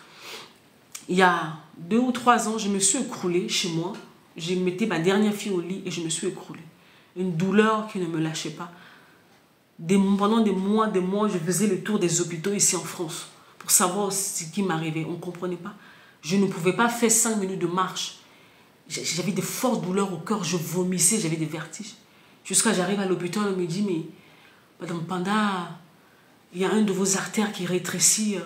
Il y a 2 ou 3 ans, je me suis écroulée chez moi. J'ai mis ma dernière fille au lit et je me suis écroulée. Une douleur qui ne me lâchait pas. Pendant des mois, je faisais le tour des hôpitaux ici en France pour savoir ce qui m'arrivait. On ne comprenait pas. Je ne pouvais pas faire 5 minutes de marche. J'avais des fortes douleurs au cœur, je vomissais, j'avais des vertiges. Jusqu'à j'arrive à l'hôpital, on me dit, mais Madame Panda, il y a un de vos artères qui rétrécit.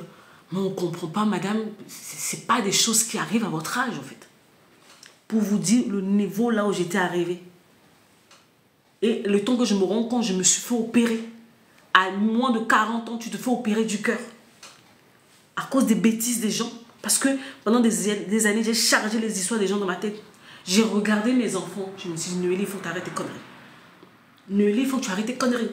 Mais on ne comprend pas, madame, ce n'est pas des choses qui arrivent à votre âge, en fait. Pour vous dire le niveau là où j'étais arrivée. Et le temps que je me rends compte, je me suis fait opérer. À moins de 40 ans, tu te fais opérer du cœur. À cause des bêtises des gens. Parce que pendant des années, j'ai chargé les histoires des gens dans ma tête. J'ai regardé mes enfants. Je me suis dit, Noélie, il faut que tu arrêtes tes conneries. Noélie, il faut que tu arrêtes tes conneries.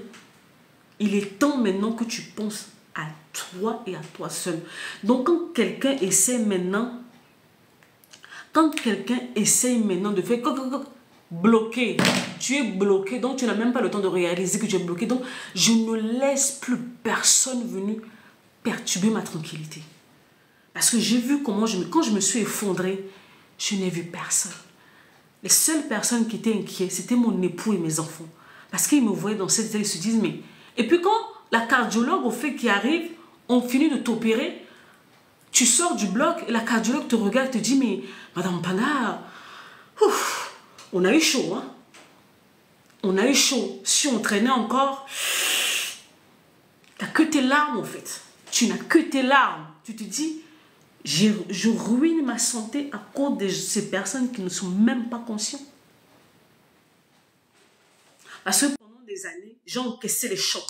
Il est temps maintenant que tu penses à toi et à toi seul. Donc quand quelqu'un essaie maintenant, de faire bloqué, tu es bloqué, donc tu n'as même pas le temps de réaliser que tu es bloqué. Donc je ne laisse plus personne venir perturber ma tranquillité. Parce que j'ai vu comment, quand je me suis effondrée, je n'ai vu personne. Les seules personnes qui étaient inquiètes, c'était mon époux et mes enfants. Parce qu'ils me voyaient dans cette état, ils se disent, mais... Et puis quand la cardiologue, au fait, qui arrive, on finit de t'opérer, tu sors du bloc et la cardiologue te regarde et te dit, mais Madame Panda, on a eu chaud, hein? On a eu chaud. Si on traînait encore, tu n'as que tes larmes, en fait. Tu n'as que tes larmes. Tu te dis, je ruine ma santé à cause de ces personnes qui ne sont même pas conscientes. Parce que pendant des années, j'ai encaissé les chocs.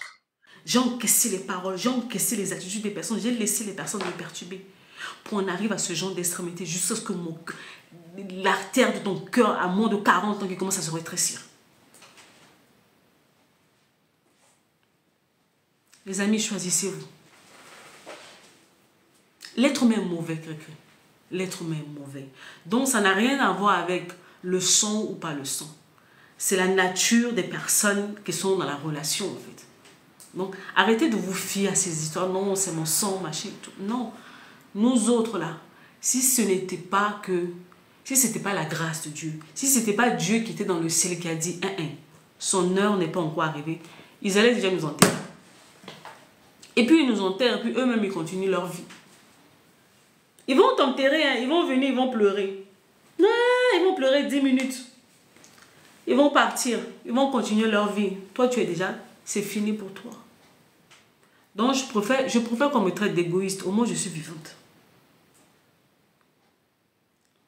J'ai encaissé les paroles, j'ai encaissé les attitudes des personnes, j'ai laissé les personnes me perturber. Pour en arriver à ce genre d'extrémité, jusqu'à ce que l'artère de ton cœur à moins de 40 ans qui commence à se rétrécir. Les amis, choisissez-vous. L'être humain est mauvais, l'être humain est mauvais. Donc, ça n'a rien à voir avec le sang ou pas le sang. C'est la nature des personnes qui sont dans la relation, en fait. Donc, arrêtez de vous fier à ces histoires. Non, c'est mon sang, machin, tout. Non. Nous autres, là, si ce n'était pas que... Si ce n'était pas la grâce de Dieu, si ce n'était pas Dieu qui était dans le ciel qui a dit son heure n'est pas encore arrivée, ils allaient déjà nous enterrer. Et puis ils nous enterrent, puis eux-mêmes ils continuent leur vie. Ils vont t'enterrer, hein, ils vont venir, ils vont pleurer. Non, ils vont pleurer 10 minutes. Ils vont partir, ils vont continuer leur vie. Toi, tu es déjà, c'est fini pour toi. Donc je préfère qu'on me traite d'égoïste, au moins je suis vivante.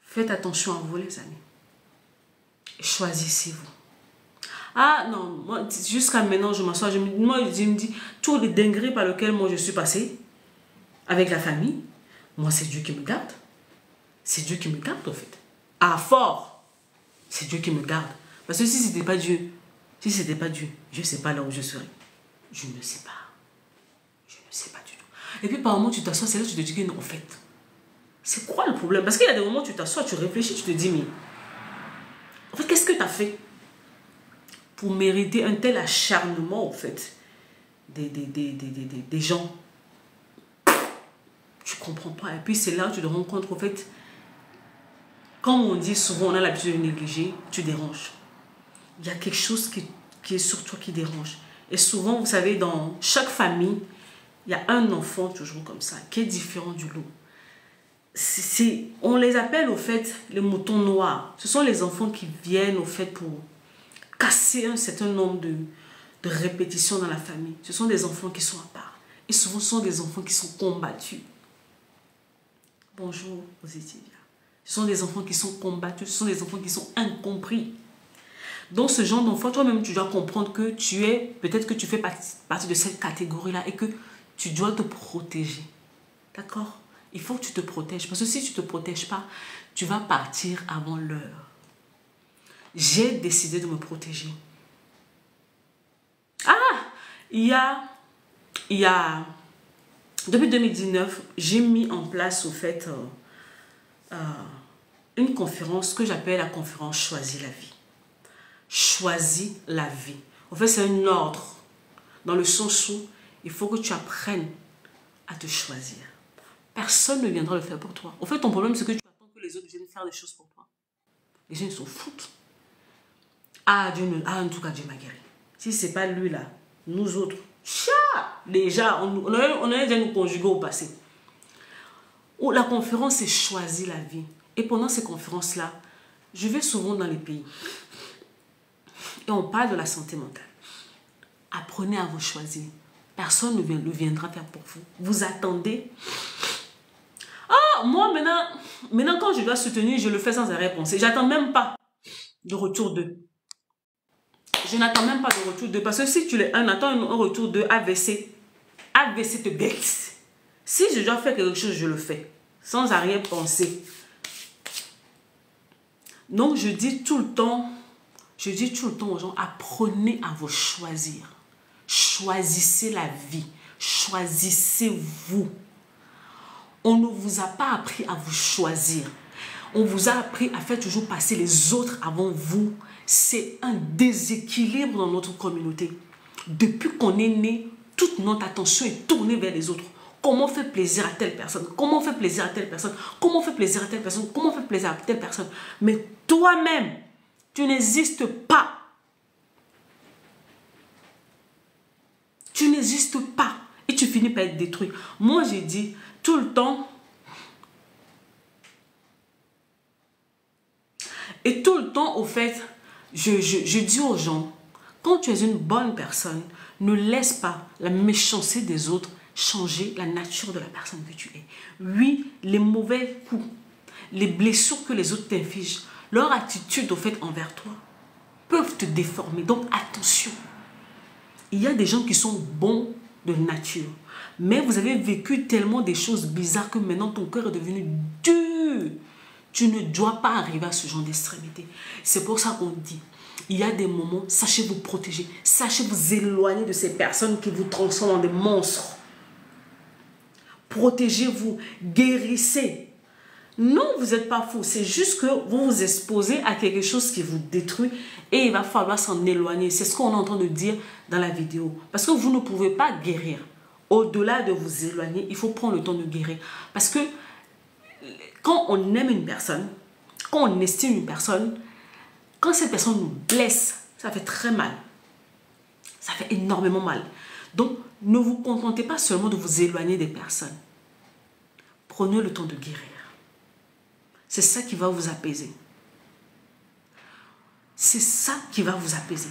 Faites attention à vous, les amis. Choisissez-vous. Ah non, moi, jusqu'à maintenant, je m'assois, je me dis, tous les dingueries par lesquelles moi je suis passée, avec la famille, moi c'est Dieu qui me garde. C'est Dieu qui me garde, en fait. À fort, c'est Dieu qui me garde. Parce que si ce n'était pas Dieu, je ne sais pas là où je serais. Je ne sais pas. Je ne sais pas du tout. Et puis par moment, tu t'assois, c'est là que tu te dis que non, en fait, c'est quoi le problème? Parce qu'il y a des moments où tu t'assois, tu réfléchis, tu te dis, mais en fait, qu'est-ce que tu as fait pour mériter un tel acharnement, en fait, des gens? Tu ne comprends pas. Et puis c'est là où tu te rends compte, en fait, comme on dit souvent, on a l'habitude de négliger, tu déranges. Il y a quelque chose qui est sur toi qui dérange. Et souvent, vous savez, dans chaque famille, il y a un enfant toujours comme ça, qui est différent du lot. On les appelle au fait les moutons noirs. Ce sont les enfants qui viennent au fait pour casser un certain nombre de répétitions dans la famille. Ce sont des enfants qui sont à part. Et souvent, ce sont des enfants qui sont combattus. Bonjour, Ositivia. Ce sont des enfants qui sont combattus. Ce sont des enfants qui sont incompris. Donc, ce genre d'enfant, toi-même, tu dois comprendre que peut-être que tu fais partie de cette catégorie-là et que tu dois te protéger. D'accord? Il faut que tu te protèges. Parce que si tu ne te protèges pas, tu vas partir avant l'heure. J'ai décidé de me protéger. Ah! Depuis 2019, j'ai mis en place, au fait, une conférence que j'appelle la conférence Choisis la vie. Choisis la vie. En fait, c'est un ordre. Dans le sens où il faut que tu apprennes à te choisir. Personne ne viendra le faire pour toi. En fait, ton problème, c'est que tu attends que les autres viennent faire des choses pour toi. Les gens, ils s'en foutent. En tout cas, Dieu m'a guéri. Si ce n'est pas lui, là, nous autres, déjà, on a déjà nous conjugué au passé. La conférence, c'est Choisis la vie. Et pendant ces conférences-là, je vais souvent dans les pays. Et on parle de la santé mentale. Apprenez à vous choisir. Personne ne viendra faire pour vous. Vous attendez. Ah, moi, maintenant, quand je dois soutenir, je le fais sans arrière-pensée. J'attends même pas de retour d'eux. Je n'attends même pas de retour d'eux. Parce que si tu attends un retour d'eux, AVC te blesse. Si je dois faire quelque chose, je le fais. Sans arrière-pensée. Donc, je dis tout le temps aux gens, apprenez à vous choisir. Choisissez la vie. Choisissez-vous. On ne vous a pas appris à vous choisir. On vous a appris à faire toujours passer les autres avant vous. C'est un déséquilibre dans notre communauté. Depuis qu'on est né, toute notre attention est tournée vers les autres. Comment faire plaisir à telle personne? Comment faire plaisir à telle personne? Comment faire plaisir à telle personne? Comment faire plaisir à telle personne? Mais toi-même, tu n'existes pas. Tu n'existes pas. Et tu finis par être détruit. Moi, j'ai dit tout le temps. Et tout le temps, au fait, je dis aux gens, quand tu es une bonne personne, ne laisse pas la méchanceté des autres changer la nature de la personne que tu es. Oui, les mauvais coups, les blessures que les autres t'infligent, leur attitude, au fait, envers toi, peuvent te déformer. Donc, attention. Il y a des gens qui sont bons de nature. Mais vous avez vécu tellement des choses bizarres que maintenant ton cœur est devenu dur. Tu ne dois pas arriver à ce genre d'extrémité. C'est pour ça qu'on dit, il y a des moments, sachez vous protéger. Sachez vous éloigner de ces personnes qui vous transforment en des monstres. Protégez-vous, guérissez. Non, vous n'êtes pas fou. C'est juste que vous vous exposez à quelque chose qui vous détruit et il va falloir s'en éloigner. C'est ce qu'on est en train de dire dans la vidéo. Parce que vous ne pouvez pas guérir. Au-delà de vous éloigner, il faut prendre le temps de guérir. Parce que quand on aime une personne, quand on estime une personne, quand cette personne nous blesse, ça fait très mal. Ça fait énormément mal. Donc, ne vous contentez pas seulement de vous éloigner des personnes. Prenez le temps de guérir. C'est ça qui va vous apaiser. C'est ça qui va vous apaiser.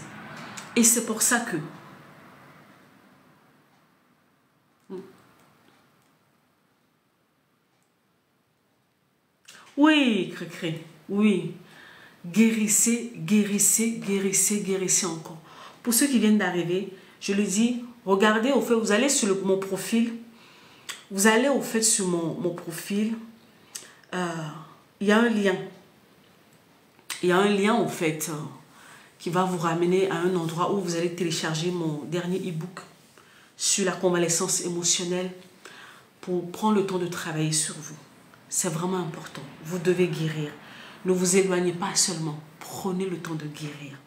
Et c'est pour ça que oui, Cré-Cré, oui. Guérissez, guérissez, guérissez, guérissez encore. Pour ceux qui viennent d'arriver, je le dis, regardez, au fait, vous allez sur mon profil. Vous allez au fait sur mon profil. Il y a un lien. Il y a un lien, au fait, qui va vous ramener à un endroit où vous allez télécharger mon dernier e-book sur la convalescence émotionnelle pour prendre le temps de travailler sur vous. C'est vraiment important. Vous devez guérir. Ne vous éloignez pas seulement. Prenez le temps de guérir.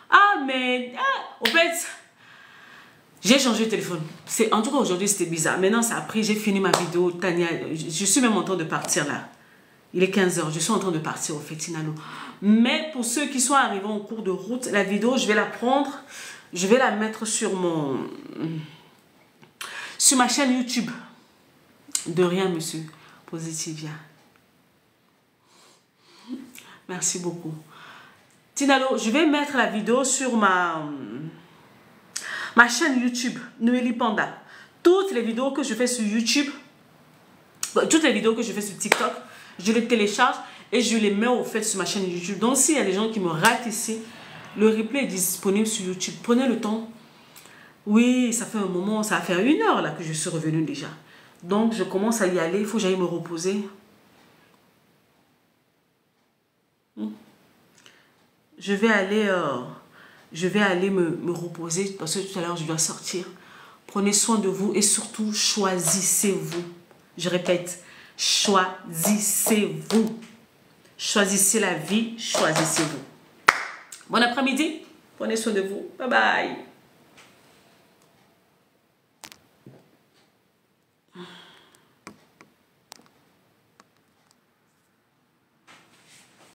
Ah, mais... au fait, j'ai changé de téléphone. En tout cas, aujourd'hui, c'était bizarre. Maintenant, ça a pris. J'ai fini ma vidéo. Tania, je suis même en train de partir là. Il est 15 h. Je suis en train de partir au fait, Tinalo. Mais pour ceux qui sont arrivés en cours de route, la vidéo, je vais la prendre. Je vais la mettre sur ma chaîne YouTube. De rien, monsieur Positivia. Merci beaucoup. Tinalo, je vais mettre la vidéo sur ma chaîne YouTube, Noélie Panda. Toutes les vidéos que je fais sur YouTube, toutes les vidéos que je fais sur TikTok, je les télécharge et je les mets au fait sur ma chaîne YouTube. Donc, s'il y a des gens qui me ratent ici, le replay est disponible sur YouTube. Prenez le temps. Oui, ça fait un moment, ça va faire 1 heure là que je suis revenue déjà. Donc, je commence à y aller. Il faut que j'aille me reposer. Je vais aller me reposer parce que tout à l'heure, je dois sortir. Prenez soin de vous et surtout, choisissez-vous. Je répète, choisissez-vous. Choisissez la vie, choisissez-vous. Bon après-midi. Prenez soin de vous. Bye bye.